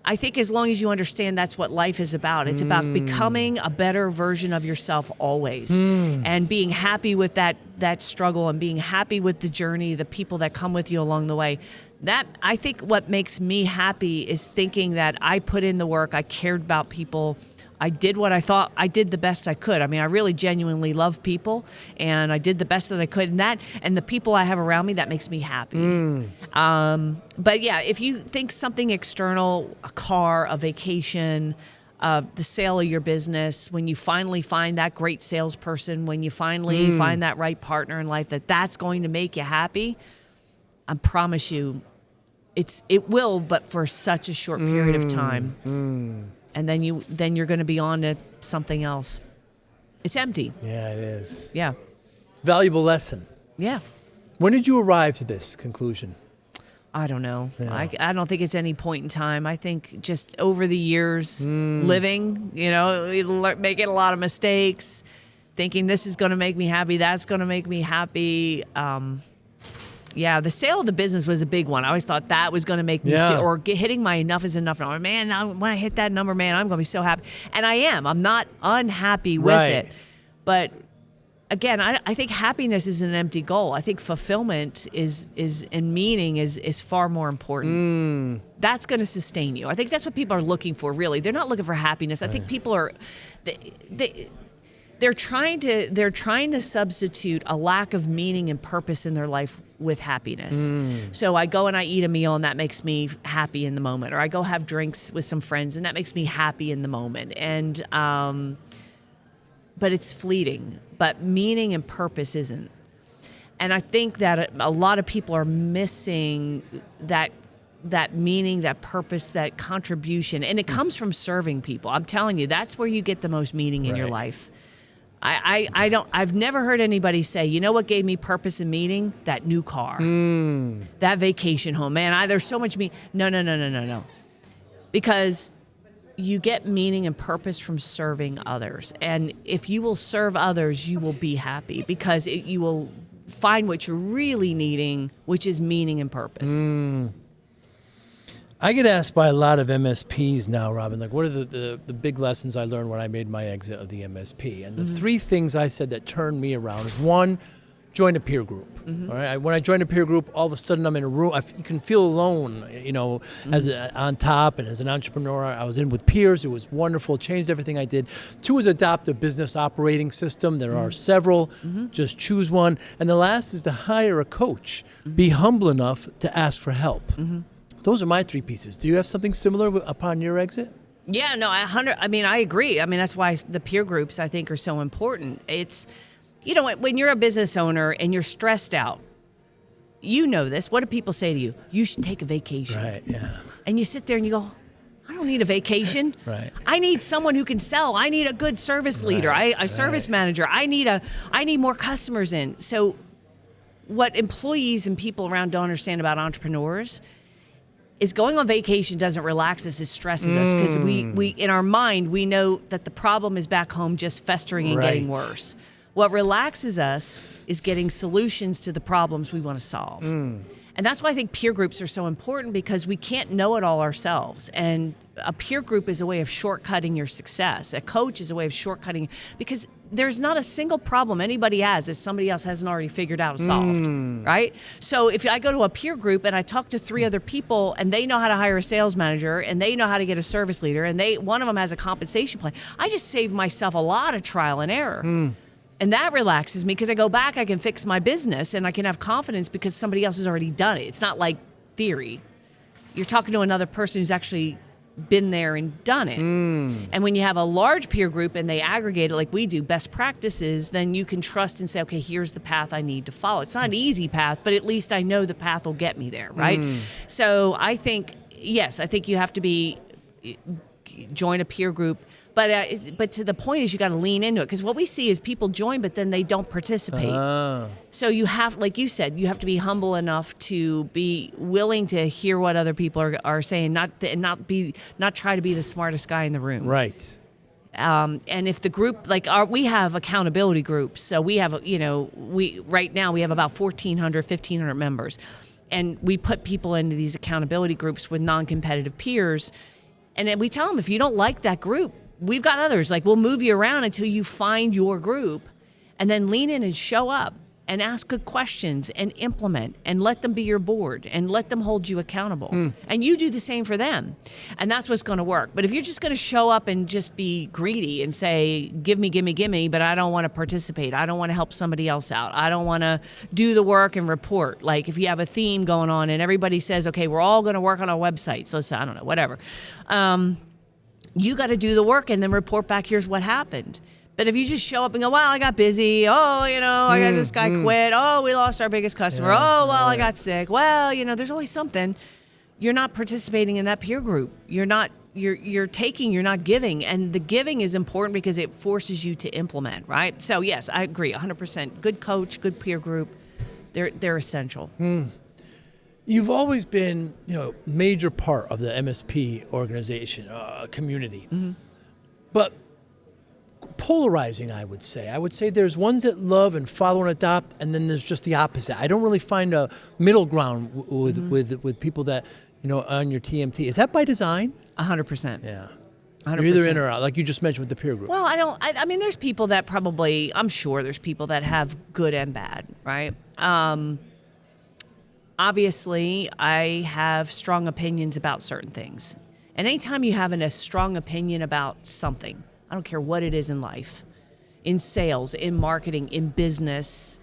I think as long as you understand that's what life is about. It's about becoming a better version of yourself always, and being happy with that struggle, and being happy with the journey, the people that come with you along the way. That, I think, what makes me happy is thinking that I put in the work, I cared about people, I did what I thought, I did the best I could. I mean, I really genuinely love people, and I did the best that I could. And the people I have around me, that makes me happy. But yeah, if you think something external, a car, a vacation, the sale of your business, when you finally find that great salesperson, when you finally find that right partner in life, that's going to make you happy, I promise you, it will, but for such a short period of time. And then you're going to be on to something else. It's empty. Yeah, it is. Yeah. Valuable lesson. Yeah. When did you arrive to this conclusion? I don't know. Yeah. I don't think it's any point in time. I think just over the years living, making a lot of mistakes, thinking this is going to make me happy, that's going to make me happy. Yeah, the sale of the business was a big one. I always thought that was going to make me, hitting my enough is enough number. Man, when I hit that number, man, I'm going to be so happy. And I am. I'm not unhappy with it. But again, I think happiness is an empty goal. I think fulfillment is and meaning is far more important. That's going to sustain you. I think that's what people are looking for, really. They're not looking for happiness. I think people are... They're trying to substitute a lack of meaning and purpose in their life with happiness. So I go and I eat a meal, and that makes me happy in the moment. Or I go have drinks with some friends, and that makes me happy in the moment. And but it's fleeting. But meaning and purpose isn't. And I think that a lot of people are missing that meaning, that purpose, that contribution. And it comes from serving people. I'm telling you, that's where you get the most meaning in your life. I've never heard anybody say, you know what gave me purpose and meaning? That new car, that vacation home. Man, there's so much meaning. No. Because you get meaning and purpose from serving others. And if you will serve others, you will be happy because you will find what you're really needing, which is meaning and purpose. I get asked by a lot of MSPs now, Robin, like, what are the big lessons I learned when I made my exit of the MSP? And the three things I said that turned me around is, one, join a peer group. All right. When I joined a peer group, all of a sudden I'm in a room. You can feel alone, as on top, and as an entrepreneur, I was in with peers. It was wonderful. Changed everything I did. Two is adopt a business operating system. There are several. Just choose one. And the last is to hire a coach. Be humble enough to ask for help. Those are my three pieces. Do you have something similar upon your exit? Yeah, no, I agree. I mean, that's why the peer groups, I think, are so important. It's, when you're a business owner and you're stressed out, you know this. What do people say to you? You should take a vacation. Right, yeah. And you sit there and you go, I don't need a vacation. Right. I need someone who can sell. I need a good service leader. A service manager. I need more customers in. So what employees and people around don't understand about entrepreneurs is going on vacation doesn't relax us, it stresses us, because we in our mind, we know that the problem is back home just festering and getting worse. What relaxes us is getting solutions to the problems we want to solve. And that's why I think peer groups are so important, because we can't know it all ourselves. And a peer group is a way of shortcutting your success. A coach is a way of shortcutting, because there's not a single problem anybody has that somebody else hasn't already figured out or solved, right? So if I go to a peer group and I talk to three other people and they know how to hire a sales manager and they know how to get a service leader and one of them has a compensation plan, I just save myself a lot of trial and error. And that relaxes me, because I go back, I can fix my business and I can have confidence because somebody else has already done it. It's not like theory. You're talking to another person who's actually been there and done it. And when you have a large peer group and they aggregate it like we do, best practices, then you can trust and say, okay, here's the path I need to follow. It's not an easy path, but at least I know the path will get me there, right? So I think, yes, I think you have to join a peer group. But to the point is, you got to lean into it, because what we see is people join, but then they don't participate. So you have, like you said, you have to be humble enough to be willing to hear what other people are saying, not try to be the smartest guy in the room. Right. And if the group, we have accountability groups, so we have, right now we have about 1,500 members, and we put people into these accountability groups with non-competitive peers, and then we tell them, if you don't like that group, we've got others. We'll move you around until you find your group, and then lean in and show up and ask good questions and implement and let them be your board and let them hold you accountable. And you do the same for them. And that's what's going to work. But if you're just going to show up and just be greedy and say, give me, but I don't want to participate. I don't want to help somebody else out. I don't want to do the work and report. Like if you have a theme going on and everybody says, okay, we're all going to work on our websites. Let's, I don't know, whatever. You got to do the work and then report back, here's what happened. But if you just show up and go, well, I got busy. Oh, I got this guy quit. Oh, we lost our biggest customer. I got sick. Well, there's always something. You're not participating in that peer group. You're taking, you're not giving. And the giving is important because it forces you to implement, right? So yes, I agree 100%. Good coach, good peer group. They're essential. You've always been, major part of the MSP organization, community. But polarizing, I would say. I would say there's ones that love and follow and adopt, and then there's just the opposite. I don't really find a middle ground with people that, on your TMT. Is that by design? 100%. Yeah. 100%. You're either in or out, like you just mentioned with the peer group. Well, I mean, there's people that I'm sure there's people that have good and bad, right? Obviously, I have strong opinions about certain things. And anytime you have a strong opinion about something, I don't care what it is in life, in sales, in marketing, in business,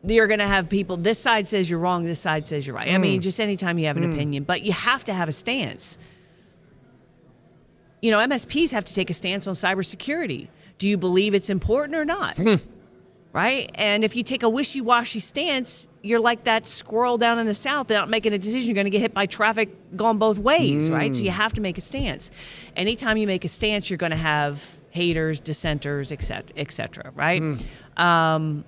you're going to have people, this side says you're wrong, this side says you're right. I mean, just anytime you have an opinion, but you have to have a stance. MSPs have to take a stance on cybersecurity. Do you believe it's important or not? Right? And if you take a wishy-washy stance, you're like that squirrel down in the South not making a decision. You're going to get hit by traffic going both ways, right? So you have to make a stance. Anytime you make a stance, you're going to have haters, dissenters, et cetera, right? And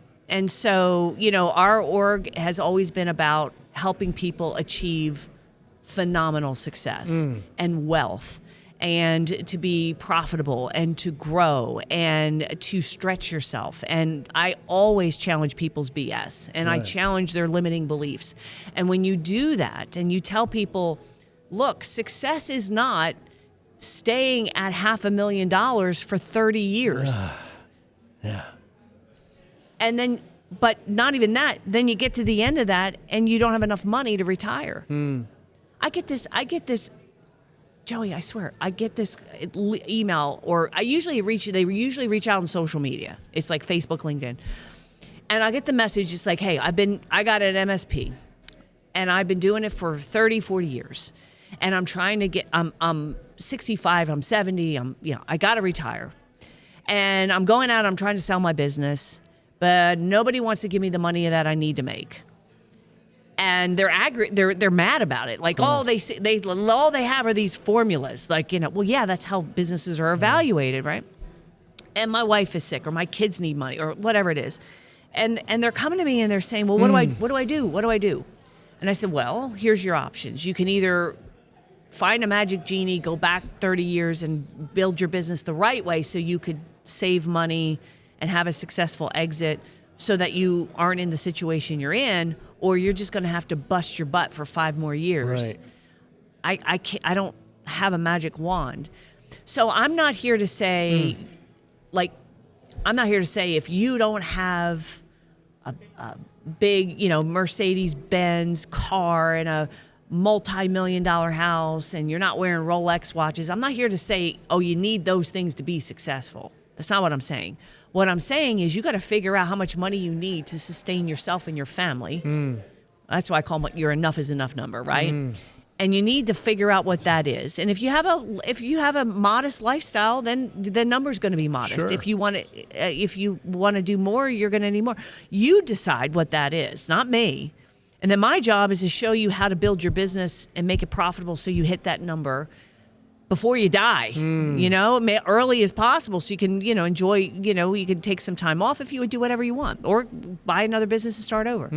so, our org has always been about helping people achieve phenomenal success and wealth, and to be profitable and to grow and to stretch yourself. And I always challenge people's BS, and I challenge their limiting beliefs. And when you do that and you tell people, look, success is not staying at $500,000 for 30 years. And then, but not even that, then you get to the end of that and you don't have enough money to retire. I get this, Joey, I swear, I get this email, or they usually reach out on social media. It's like Facebook, LinkedIn. And I get the message, it's like, hey, I got an MSP and I've been doing it for 30, 40 years. And I'm trying to I'm 65, I'm 70, I got to retire. And I'm going out, I'm trying to sell my business, but nobody wants to give me the money that I need to make. And they're mad about it. Like, all they have are these formulas. Like, well, yeah, that's how businesses are evaluated, right? And my wife is sick, or my kids need money, or whatever it is. And they're coming to me and they're saying, well, what do I do? What do I do? And I said, well, here's your options. You can either find a magic genie, go back 30 years and build your business the right way so you could save money and have a successful exit so that you aren't in the situation you're in, or you're just going to have to bust your butt for 5 more years. Right. I don't have a magic wand. So I'm not here to say, if you don't have a big, Mercedes-Benz car and a multi-million-dollar house and you're not wearing Rolex watches, I'm not here to say, oh, you need those things to be successful. That's not what I'm saying. What I'm saying is you got to figure out how much money you need to sustain yourself and your family. That's why I call your enough is enough number, right? And you need to figure out what that is. And if you have a modest lifestyle, then the number's going to be modest. Sure. If you want to do more, you're going to need more. You decide what that is, not me. And then my job is to show you how to build your business and make it profitable so you hit that number before you die, early as possible, so you can, enjoy, you can take some time off if you would do whatever you want, or buy another business and start over.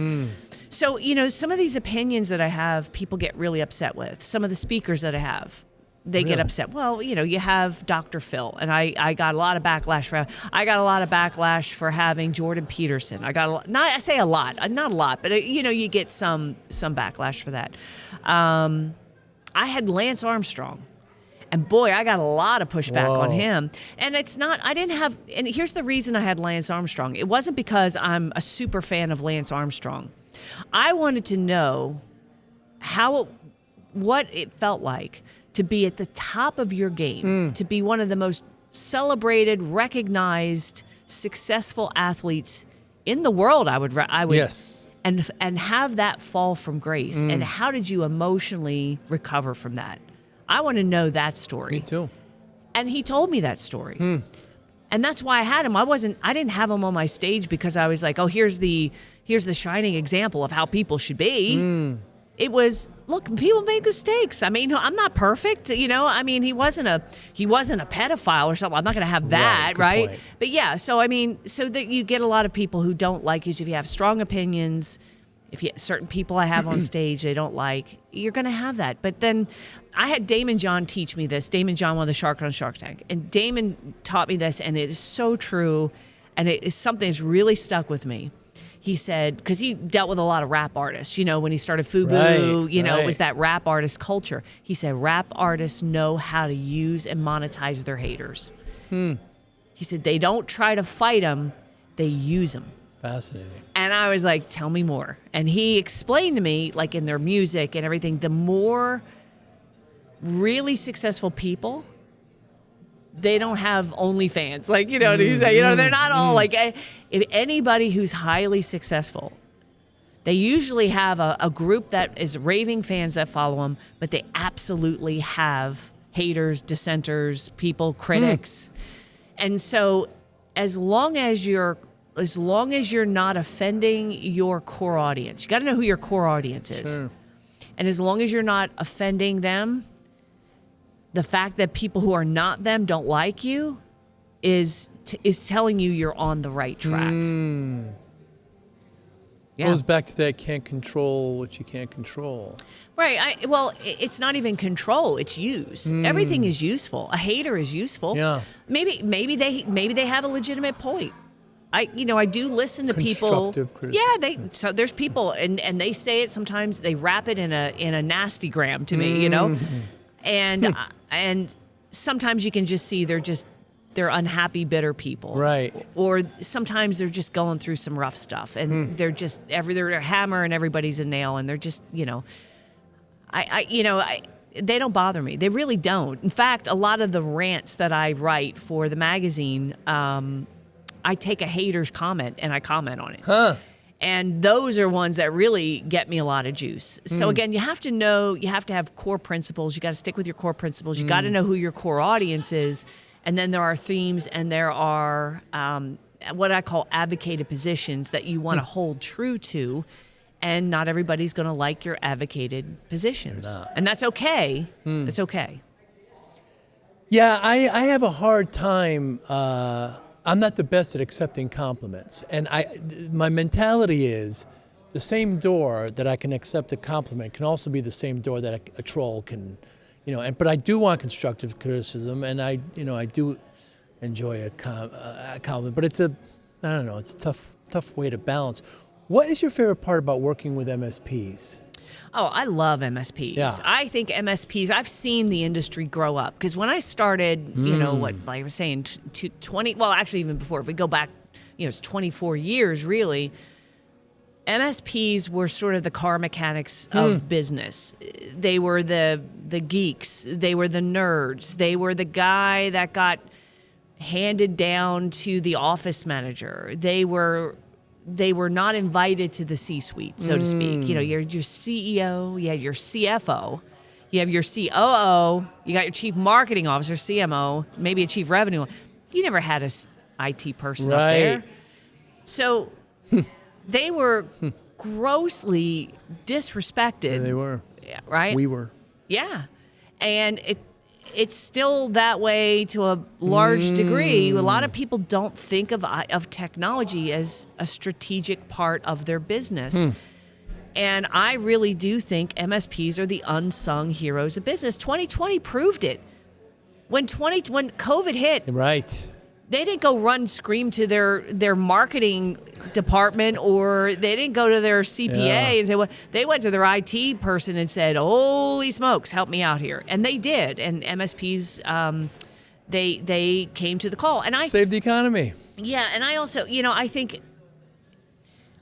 So, some of these opinions that I have, people get really upset with. Some of the speakers that I have, they get upset. Well, you have Dr. Phil, and I got a lot of backlash for having Jordan Peterson. I got not a lot, but you get some backlash for that. I had Lance Armstrong. And boy, I got a lot of pushback on him. And and here's the reason I had Lance Armstrong. It wasn't because I'm a super fan of Lance Armstrong. I wanted to know what it felt like to be at the top of your game, to be one of the most celebrated, recognized, successful athletes in the world. I would yes. And have that fall from grace. And how did you emotionally recover from that? I want to know that story. Me too. And he told me that story. And that's why I had him. I didn't have him on my stage because I was like, oh, here's the shining example of how people should be. It was, look, people make mistakes. I mean, I'm not perfect, he wasn't a pedophile or something. I'm not going to have that, right? Point. But yeah, so that you get a lot of people who don't like you. So if you have strong opinions, if certain people I have on stage they don't like, you're going to have that. But then I had Damon John teach me this. Damon John, one of the Shark on Shark Tank. And Damon taught me this, and it is so true, and it is something that's really stuck with me. He said, because he dealt with a lot of rap artists, when he started FUBU, it was that rap artist culture. He said, rap artists know how to use and monetize their haters. He said, they don't try to fight them, they use them. Fascinating. And I was like, tell me more. And he explained to me, like in their music and everything, the more really successful people, they don't have OnlyFans. Like, they're not all like, if anybody who's highly successful, they usually have a group that is raving fans that follow them, but they absolutely have haters, dissenters, people, critics. And so as long as you're not offending your core audience, you got to know who your core audience is. Sure. And as long as you're not offending them, the fact that people who are not them don't like you is telling you you're on the right track. Yeah. Goes back to that can't control what you can't control. Right. Well, it's not even control; it's use. Everything is useful. A hater is useful. Yeah. Maybe they have a legitimate point. I do listen to people. Constructive criticism. Yeah, so there's people and they say it sometimes. They wrap it in a nasty gram to me, and sometimes you can just see they're unhappy, bitter people. Right. Or sometimes they're just going through some rough stuff, and they're just they're a hammer and everybody's a nail, and they're just they don't bother me. They really don't. In fact, a lot of the rants that I write for the magazine, I take a hater's comment and I comment on it. Huh. And those are ones that really get me a lot of juice. So again, you have to have core principles. You got to stick with your core principles. You got to know who your core audience is. And then there are themes and there are what I call advocated positions that you want to hold true to. And not everybody's going to like your advocated positions. And that's okay. It's okay. Yeah, I have a hard time. I'm not the best at accepting compliments. And my mentality is the same door that I can accept a compliment can also be the same door that a troll can, but I do want constructive criticism, and I do enjoy a compliment, but it's a tough way to balance. What is your favorite part about working with MSPs? Oh, I love MSPs. Yeah. I think MSPs, I've seen the industry grow up. Because when I started, like I was saying, 20, well, actually even before, if we go back, it's 24 years really, MSPs were sort of the car mechanics of business. They were the geeks. They were the nerds. They were the guy that got handed down to the office manager. They were not invited to the C-suite, so to speak. You're your CEO, you have your CFO, you have your COO, you got your chief marketing officer, CMO, maybe a chief revenue. You never had a IT person up there. So they were grossly disrespected. Yeah, they were. Yeah, right? We were. Yeah. And it's still that way to a large degree. A lot of people don't think of technology as a strategic part of their business. And I really do think MSPs are the unsung heroes of business. 2020 proved it. When COVID hit, Right. they didn't go scream to their marketing department, or they didn't go to their CPA and say, well, they went to their IT person and said, holy smokes, help me out here. And they did. And MSPs, they came to the call. And Saved the economy. Yeah. And I also, I think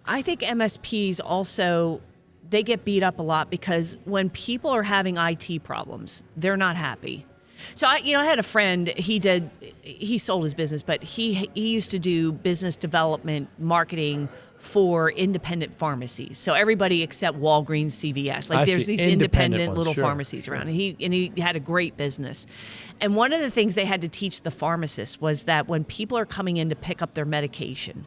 MSPs also, they get beat up a lot because when people are having IT problems, they're not happy. So I had a friend, he sold his business, but he used to do business development marketing for independent pharmacies. So everybody except Walgreens, CVS. There's these independent ones, little sure. pharmacies around. And he had a great business. And one of the things they had to teach the pharmacists was that when people are coming in to pick up their medication,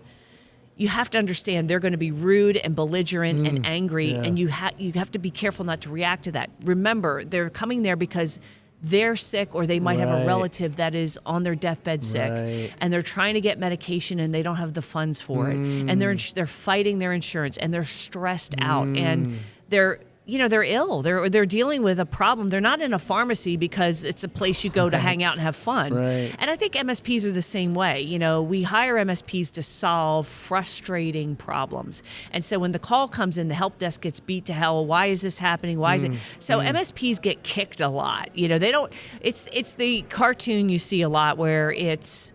you have to understand they're going to be rude and belligerent and angry, and you have to be careful not to react to that. Remember, they're coming there because they're sick, or they might have a relative that is on their deathbed sick, and they're trying to get medication and they don't have the funds for it, and they're fighting their insurance, and they're stressed out, and they're ill. They're dealing with a problem. They're not in a pharmacy because it's a place you go to hang out and have fun. Right. And I think MSPs are the same way. We hire MSPs to solve frustrating problems. And so when the call comes in, the help desk gets beat to hell. Why is this happening? Why is it? So MSPs get kicked a lot. They don't. It's the cartoon you see a lot where it's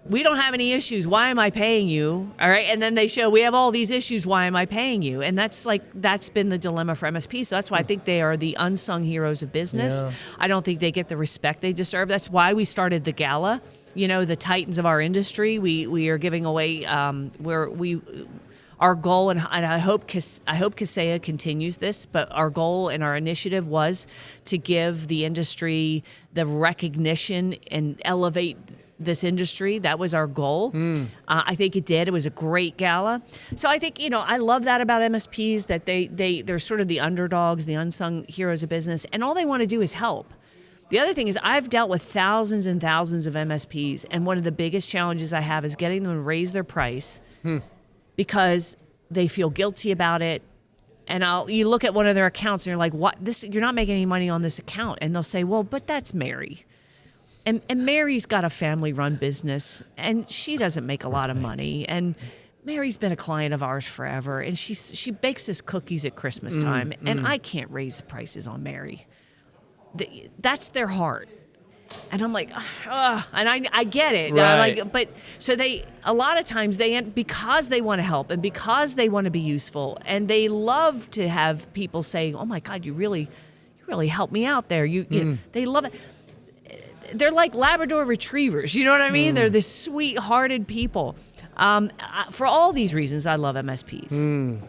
we don't have any issues. Why am I paying you? All right. And then they show we have all these issues. Why am I paying you? And that's been the dilemma for MSP. So that's why I think they are the unsung heroes of business. Yeah. I don't think they get the respect they deserve. That's why we started the gala. The titans of our industry. We are giving away our goal, and I hope Kaseya continues this, but our goal and our initiative was to give the industry the recognition and elevate this industry. That was our goal. I think it did. It was a great gala. So I think, I love that about MSPs, that they're sort of the underdogs, the unsung heroes of business, and all they want to do is help. The other thing is I've dealt with thousands and thousands of MSPs, and one of the biggest challenges I have is getting them to raise their price because they feel guilty about it. And you look at one of their accounts and you're like, "What? You're not making any money on this account." And they'll say, "Well, but that's Mary." And Mary's got a family-run business, and she doesn't make a lot of money. And Mary's been a client of ours forever, and she bakes us cookies at Christmas time, and I can't raise prices on Mary. That's their heart. And I'm like, ugh. And I get it. Right. But so a lot of times because they want to help and because they want to be useful, and they love to have people say, "Oh my God, you really helped me out there." They love it. They're like Labrador retrievers. You know what I mean? They're this sweet-hearted people. For all these reasons, I love MSPs.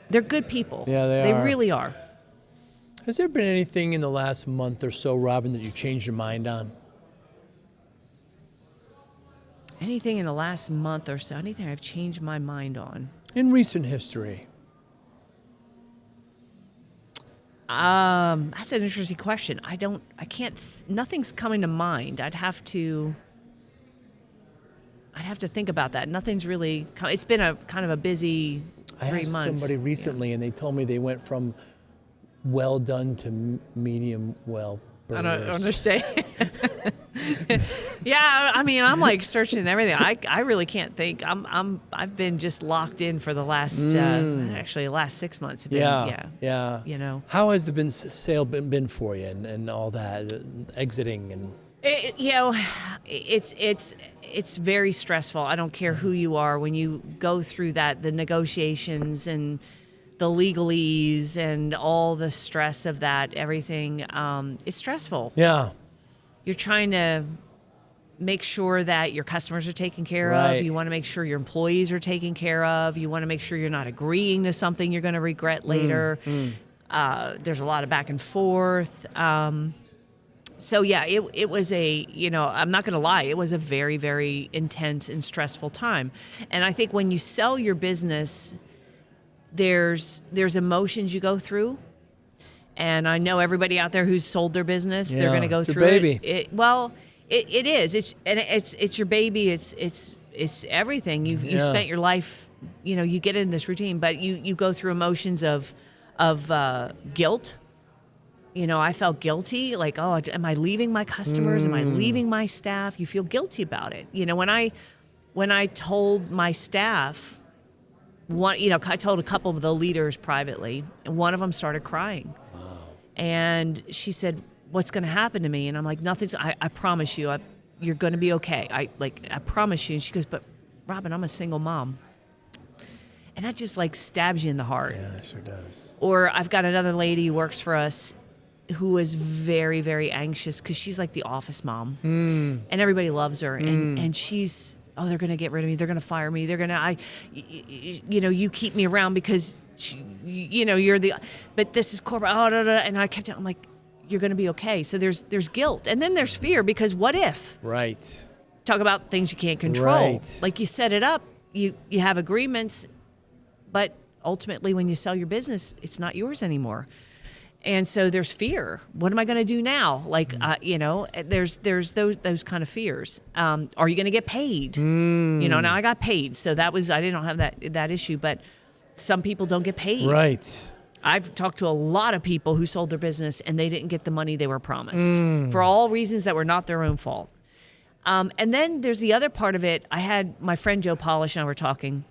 They're good people. Yeah, they really are. Has there been anything in the last month or so, Robin, that you changed your mind on? Anything in the last month or so? Anything I've changed my mind on? In recent history. That's an interesting question. Nothing's coming to mind. I'd have to think about that. Nothing's really, it's been a kind of a busy 3 months. I asked somebody recently, and they told me they went from well done to medium well burgers. I don't understand. Yeah, I mean, I'm like searching everything. I really can't think. I've been just locked in for the last last 6 months. Yeah. How has the sale been for you, and all that exiting and? It's very stressful. I don't care who you are when you go through that, the negotiations and the legalese and all the stress of that, everything. It's stressful. Yeah. You're trying to make sure that your customers are taken care Right. of. You want to make sure your employees are taken care of. You want to make sure you're not agreeing to something you're going to regret later. There's a lot of back and forth. So yeah, it was I'm not going to lie, it was a very, very intense and stressful time. And I think when you sell your business, there's emotions you go through. And I know everybody out there who's sold their business, they're going to go through baby. it. It is. It's your baby. It's everything. You've spent your life, you get in this routine, but you go through emotions of guilt. I felt guilty, like, oh, am I leaving my customers? Am I leaving my staff? You feel guilty about it. When I told my staff, I told a couple of the leaders privately, and one of them started crying. Wow. And she said, "What's going to happen to me?" And I'm like, "Nothing's, I promise you, you're going to be okay. I promise you." And she goes, "But Robin, I'm a single mom." And that just like stabs you in the heart. Yeah, it sure does. Or I've got another lady who works for us who is very, very anxious because she's like the office mom, and everybody loves her, and she's, oh, they're going to get rid of me, they're going to fire me, they're going to, you keep me around because you're the, but this is corporate, and I kept, I'm like, you're going to be okay. So there's guilt, and then there's fear because what if? Right. Talk about things you can't control. Right. Like you set it up, you have agreements, but ultimately when you sell your business, it's not yours anymore. And so there's fear. What am I going to do now? Like, there's those kind of fears. Are you going to get paid? Now I got paid. So I didn't have that issue, but some people don't get paid. Right. I've talked to a lot of people who sold their business and they didn't get the money they were promised for all reasons that were not their own fault. And then there's the other part of it. I had my friend Joe Polish and I were talking.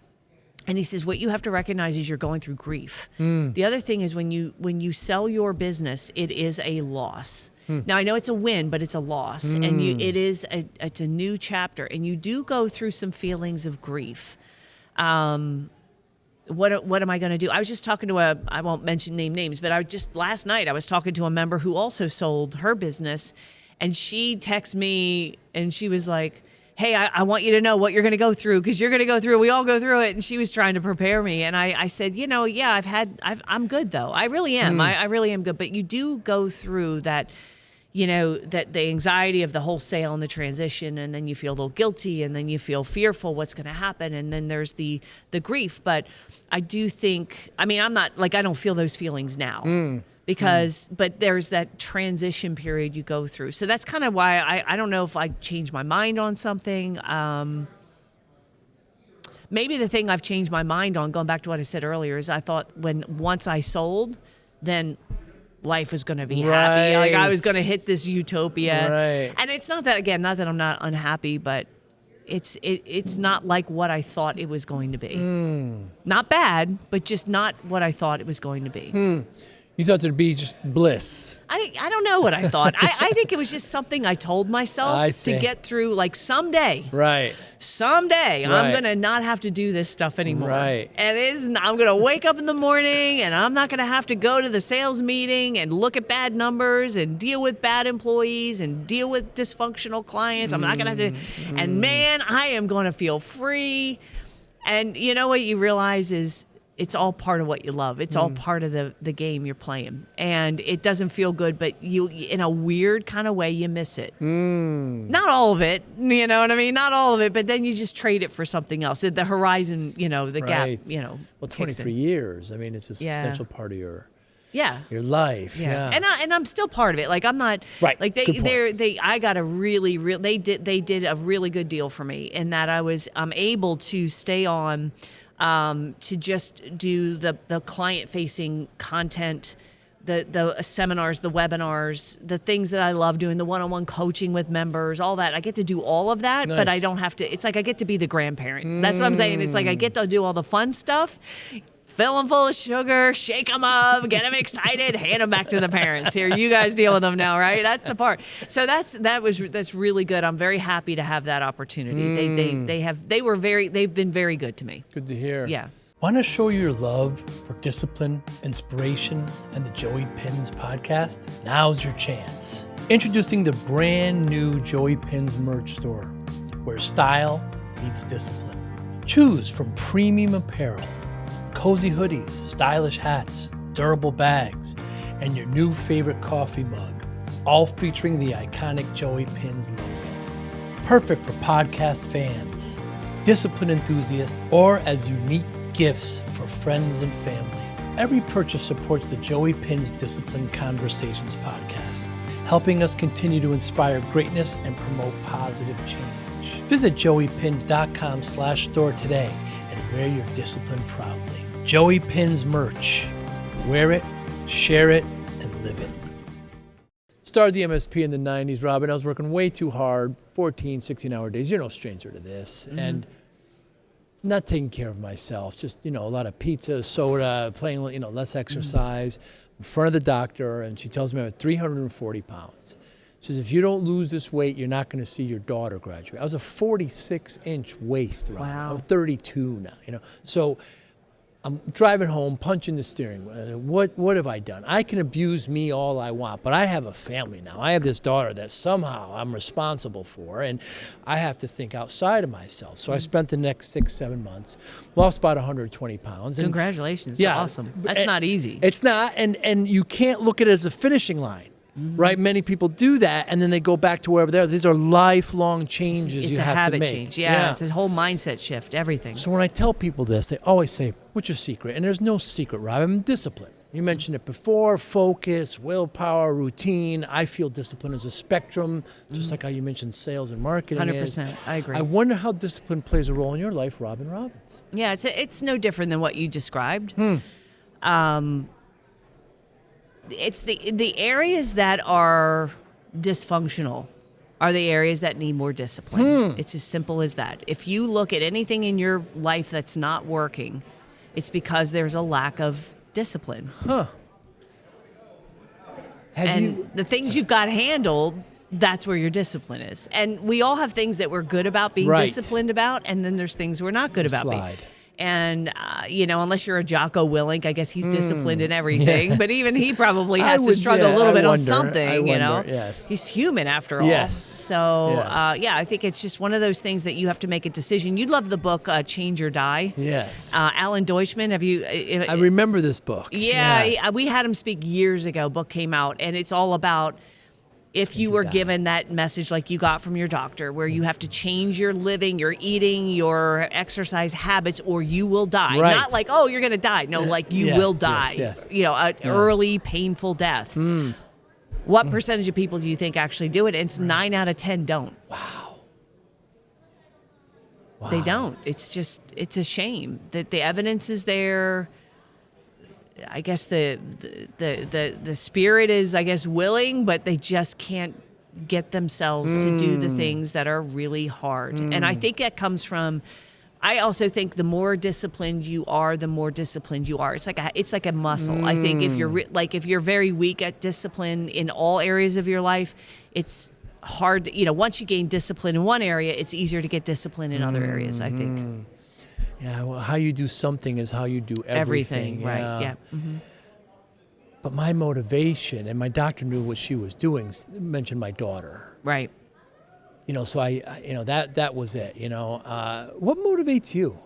And he says, what you have to recognize is you're going through grief. The other thing is when you sell your business, it is a loss. Now, I know it's a win, but it's a loss. And it's a new chapter. And you do go through some feelings of grief. What am I going to do? I was just talking to I won't mention names, but last night I was talking to a member who also sold her business. And she texted me and she was like, hey, I want you to know what you're going to go through because you're going to go through. We all go through it. And she was trying to prepare me. And I said, I'm good though. I really am. I really am good. But you do go through that. that the anxiety of the whole sale and the transition, and then you feel a little guilty, and then you feel fearful what's going to happen, and then there's the grief. But I do think, I mean, I'm not like, I don't feel those feelings now because, but there's that transition period you go through. So that's kind of why I don't know if I changed my mind on something. Maybe the thing I've changed my mind on, going back to what I said earlier, is I thought once I sold, then life was going to be happy. Like I was going to hit this utopia. Right. And it's not that, again, not that I'm not unhappy, but it's not like what I thought it was going to be. Not bad, but just not what I thought it was going to be. You thought there'd be just bliss. I don't know what I thought. I think it was just something I told myself to get through, like someday. Right. Someday I'm going to not have to do this stuff anymore. Right. And I'm going to wake up in the morning and I'm not going to have to go to the sales meeting and look at bad numbers and deal with bad employees and deal with dysfunctional clients. I'm not going to have to. And man, I am going to feel free. And you know what you realize is, it's all part of what you love. It's all part of the game you're playing. And it doesn't feel good, but you, in a weird kind of way, you miss it. Not all of it, you know what I mean? Not all of it, but then you just trade it for something else. The horizon, the gap, Well, 23 years. I mean, it's a substantial part of your life. Yeah. And I'm still part of it. Like I'm not like I got a they did a really good deal for me in that I'm able to stay on to just do the client-facing content, the seminars, the webinars, the things that I love doing, the one-on-one coaching with members, all that. I get to do all of that, but I don't have to. It's like I get to be the grandparent. That's what I'm saying. It's like I get to do all the fun stuff. Fill them full of sugar, shake them up, get them excited, hand them back to the parents. Here, you guys deal with them now, right? That's the part. So that's really good. I'm very happy to have that opportunity. They've been very good to me. Good to hear. Yeah. Want to show your love for discipline, inspiration, and the Joey Pinz podcast? Now's your chance. Introducing the brand new Joey Pinz merch store, where style meets discipline. Choose from premium apparel, cozy hoodies, stylish hats, durable bags, and your new favorite coffee mug, all featuring the iconic Joey Pinz logo. Perfect for podcast fans, discipline enthusiasts, or as unique gifts for friends and family. Every purchase supports the Joey Pinz Discipline Conversations podcast, helping us continue to inspire greatness and promote positive change. Visit joeypinz.com/store today and wear your discipline proudly. Joey Pinz merch. Wear it, share it, and live it. Started the MSP in the 90s, Robin. I was working way too hard, 14, 16-hour days. You're no stranger to this. And not taking care of myself. Just, a lot of pizza, soda, playing, less exercise. In front of the doctor, and she tells me I'm at 340 pounds. She says, if you don't lose this weight, you're not going to see your daughter graduate. I was a 46-inch waist, Robin. Wow. I'm 32 now, So I'm driving home, punching the steering wheel. What have I done? I can abuse me all I want, but I have a family now. I have this daughter that somehow I'm responsible for, and I have to think outside of myself. So I spent the next 6-7 months, lost about 120 pounds. And congratulations. That's awesome. That's not easy. It's not, and you can't look at it as a finishing line. Right? Many people do that, and then they go back to wherever they are. These are lifelong changes you have to make. It's a habit change. Yeah, it's a whole mindset shift, everything. So when I tell people this, they always say, what's your secret? And there's no secret, Rob. I'm disciplined. You mentioned it before, focus, willpower, routine. I feel discipline is a spectrum, just like how you mentioned sales and marketing 100%. I agree. I wonder how discipline plays a role in your life, Robin Robbins. Yeah, it's no different than what you described. It's the areas that are dysfunctional are the areas that need more discipline. It's as simple as that. If you look at anything in your life that's not working, it's because there's a lack of discipline. The things you've got handled, that's where your discipline is. And we all have things that we're good about being disciplined about, and then there's things we're not good about being. And, unless you're a Jocko Willink, I guess he's disciplined in everything. Yes. But even he probably has to struggle a little bit on something, Yes. He's human after all. Yes. So, I think it's just one of those things that you have to make a decision. You'd love the book Change or Die. Yes. Alan Deutschman, have you? I remember this book. Yeah, we had him speak years ago. Book came out, and it's all about if you were given that message like you got from your doctor, where you have to change your living, your eating, your exercise habits, or you will die. Right. Not like, oh, you're going to die. No, like you will die. Yes. An early, painful death. What percentage of people do you think actually do it? And it's 9 out of 10 don't. Wow. They don't. It's a shame that the evidence is there. I guess the spirit is, I guess, willing, but they just can't get themselves to do the things that are really hard. And I think that comes from, I also think the more disciplined you are, the more disciplined you are. It's like a muscle. I think if you're if you're very weak at discipline in all areas of your life, it's hard. Once you gain discipline in one area, it's easier to get discipline in other areas, I think. Yeah, well, how you do something is how you do everything. Right, yeah. Mm-hmm. But my motivation, and my doctor knew what she was doing, mentioned my daughter. Right. So I that was it, What motivates you,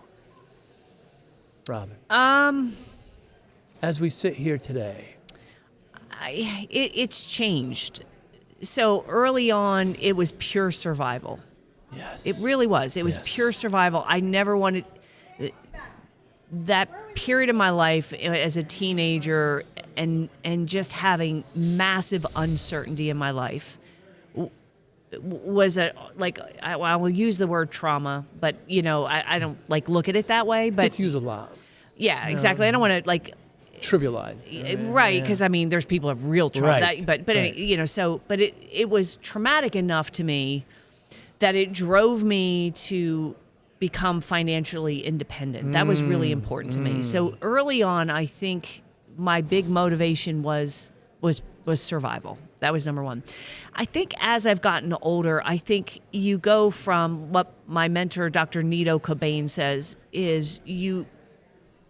Robin? As we sit here today. It's changed. So early on, it was pure survival. Yes. It really was. It was pure survival. I never wanted... That period of my life as a teenager and just having massive uncertainty in my life was I will use the word trauma, but I don't look at it that way. But it's used a lot. Yeah, exactly. I don't want to trivialize. Right, because there's people who have real trauma. Right. But it was traumatic enough to me that it drove me to become financially independent. That was really important to me. So early on, I think my big motivation was survival. That was number one. I think as I've gotten older, I think you go from what my mentor, Dr. Nito Cobain, says is you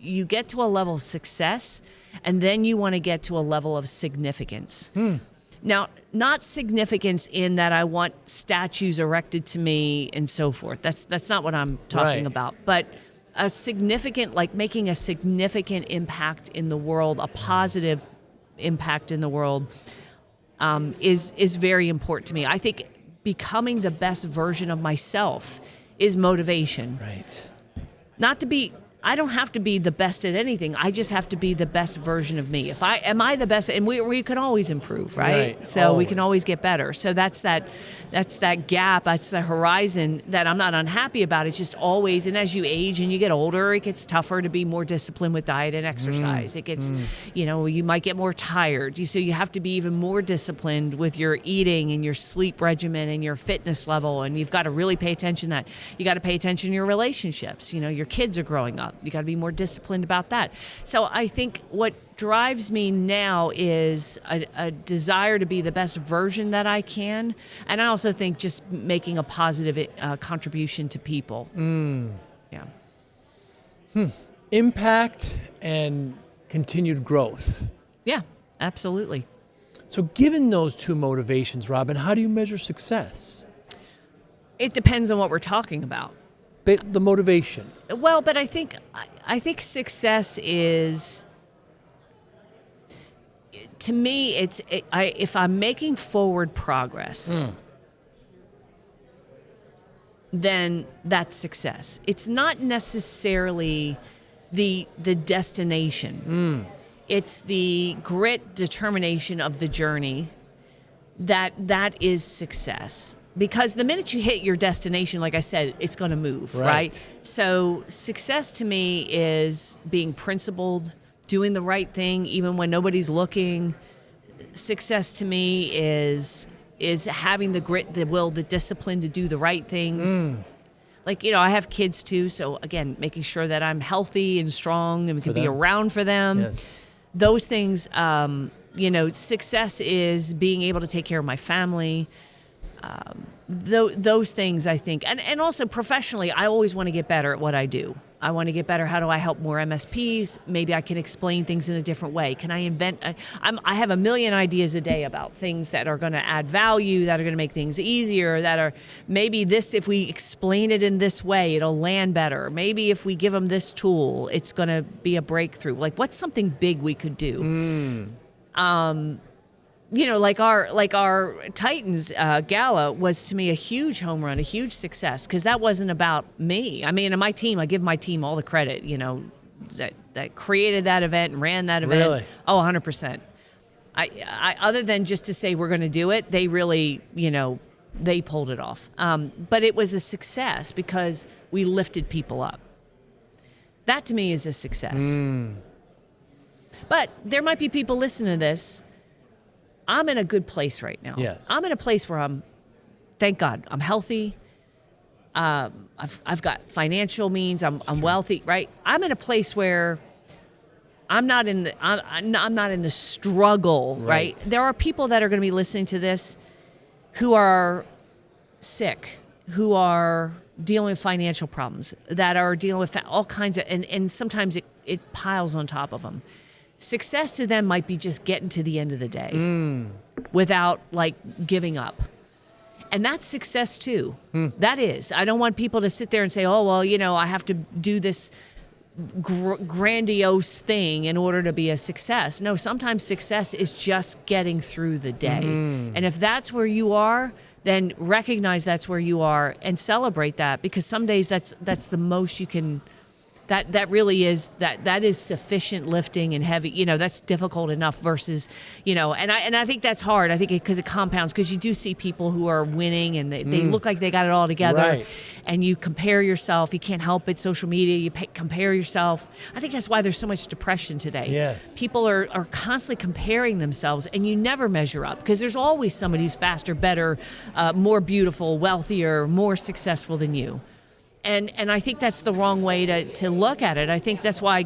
get to a level of success, and then you want to get to a level of significance. Now, not significance in that I want statues erected to me and so forth. That's not what I'm talking about. But a significant, making a significant impact in the world, a positive impact in the world, is very important to me. I think becoming the best version of myself is motivation. Right. I don't have to be the best at anything. I just have to be the best version of me. Am I the best? And we can always improve, right? So we can always get better. So that's that gap. That's the horizon that I'm not unhappy about. It's just always, and as you age and you get older, it gets tougher to be more disciplined with diet and exercise. It gets, you might get more tired. So you have to be even more disciplined with your eating and your sleep regimen and your fitness level. And you've got to really pay attention to that. You got to pay attention to your relationships. Your kids are growing up. You got to be more disciplined about that. So I think what drives me now is a desire to be the best version that I can. And I also think just making a positive contribution to people. Yeah. Impact and continued growth. Yeah, absolutely. So given those two motivations, Robin, how do you measure success? It depends on what we're talking about. The motivation. Well, but I think success is, to me, if I'm making forward progress, then that's success. It's not necessarily the destination. It's the grit, determination of the journey that is success. Because the minute you hit your destination, like I said, it's going to move, right? So success to me is being principled, doing the right thing even when nobody's looking. Success to me is having the grit, the will, the discipline to do the right things. I have kids too, so again, making sure that I'm healthy and strong and can be around for them. Yes. Those things, success is being able to take care of my family. Those things, I think, and also professionally, I always want to get better at what I do. I want to get better. How do I help more MSPs? Maybe I can explain things in a different way. Can I invent? I have a million ideas a day about things that are going to add value, that are going to make things easier, that are maybe this, if we explain it in this way, it'll land better. Maybe if we give them this tool, it's going to be a breakthrough. What's something big we could do? like our Titans gala was to me a huge home run, a huge success, because that wasn't about me. I mean, and my team, I give my team all the credit, that created that event and ran that event. Really? Oh, 100%. I other than just to say we're going to do it, they really, they pulled it off. But it was a success because we lifted people up. That to me is a success. But there might be people listening to this. I'm in a good place right now. Yes. I'm in a place where thank God, I'm healthy. I've got financial means. I'm wealthy, right? I'm in a place where I'm not in the struggle, right? There are people that are going to be listening to this who are sick, who are dealing with financial problems, that are dealing with all kinds of, and sometimes it piles on top of them. Success to them might be just getting to the end of the day without giving up. And that's success too. That is. I don't want people to sit there and say, oh, well, I have to do this grandiose thing in order to be a success. No, sometimes success is just getting through the day. And if that's where you are, then recognize that's where you are and celebrate that, because some days that's the most you can. That really is that is sufficient lifting and heavy. That's difficult enough versus, and I think that's hard. I think because it compounds, because you do see people who are winning and they look like they got it all together, right. And you compare yourself. You can't help it. Social media, you compare yourself. I think that's why there's so much depression today. Yes. People are constantly comparing themselves, and you never measure up, because there's always somebody who's faster, better, more beautiful, wealthier, more successful than you. And I think that's the wrong way to look at it. I think that's why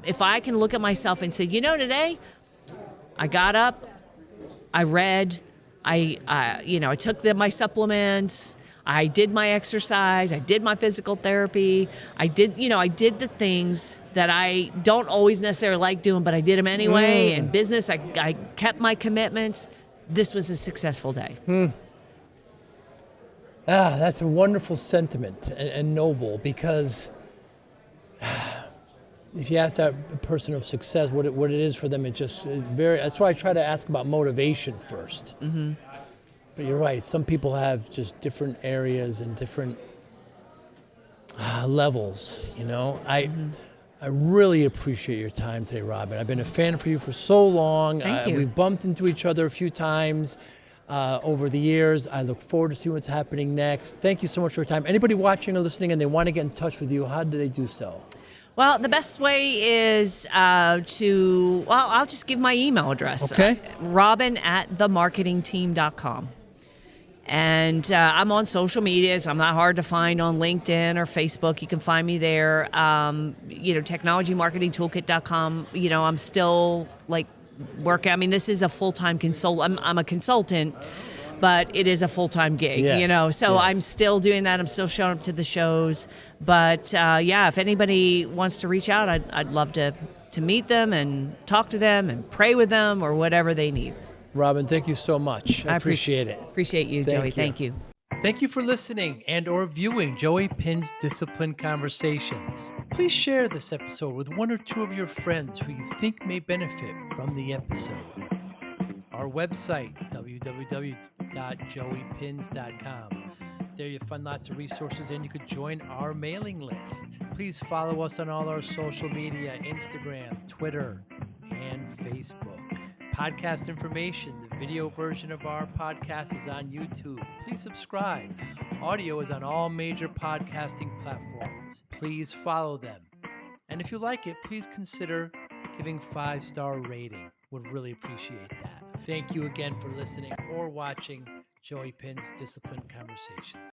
if I can look at myself and say, today I got up, I read, I took my supplements, I did my exercise, I did my physical therapy, I did the things that I don't always necessarily like doing, but I did them anyway. In business, I kept my commitments. This was a successful day. That's a wonderful sentiment and noble, because if you ask that person of success what it is for them, that's why I try to ask about motivation first. But you're right, some people have just different areas and different levels, I really appreciate your time today, Robin. I've been a fan for you for so long. Thank you. We've bumped into each other a few times over the years. I look forward to seeing what's happening next. Thank you so much for your time. Anybody watching or listening and they want to get in touch with you, how do they do so? Well, the best way is I'll just give my email address. Okay. Robin@themarketingteam.com. And I'm on social media, so I'm not hard to find on LinkedIn or Facebook. You can find me there. Technologymarketingtoolkit.com. I'm still working. I mean, this is a full-time consultant. I'm a consultant, but it is a full-time gig, Yes, So yes. I'm still doing that. I'm still showing up to the shows. But if anybody wants to reach out, I'd love to meet them and talk to them and pray with them or whatever they need. Robin, thank you so much. I appreciate it. Appreciate you, Joey. Thank you. Thank you for listening and or viewing Joey Pinz Discipline Conversations. Please share this episode with one or two of your friends who you think may benefit from the episode. Our website, www.joeypinz.com. There you'll find lots of resources and you could join our mailing list. Please follow us on all our social media, Instagram, Twitter, and Facebook. Podcast information, the video version of our podcast is on YouTube. Please subscribe. Audio is on all major podcasting platforms. Please follow them. And if you like it, please consider giving 5-star rating. Would really appreciate that. Thank you again for listening or watching Joey Pinz Discipline Conversations.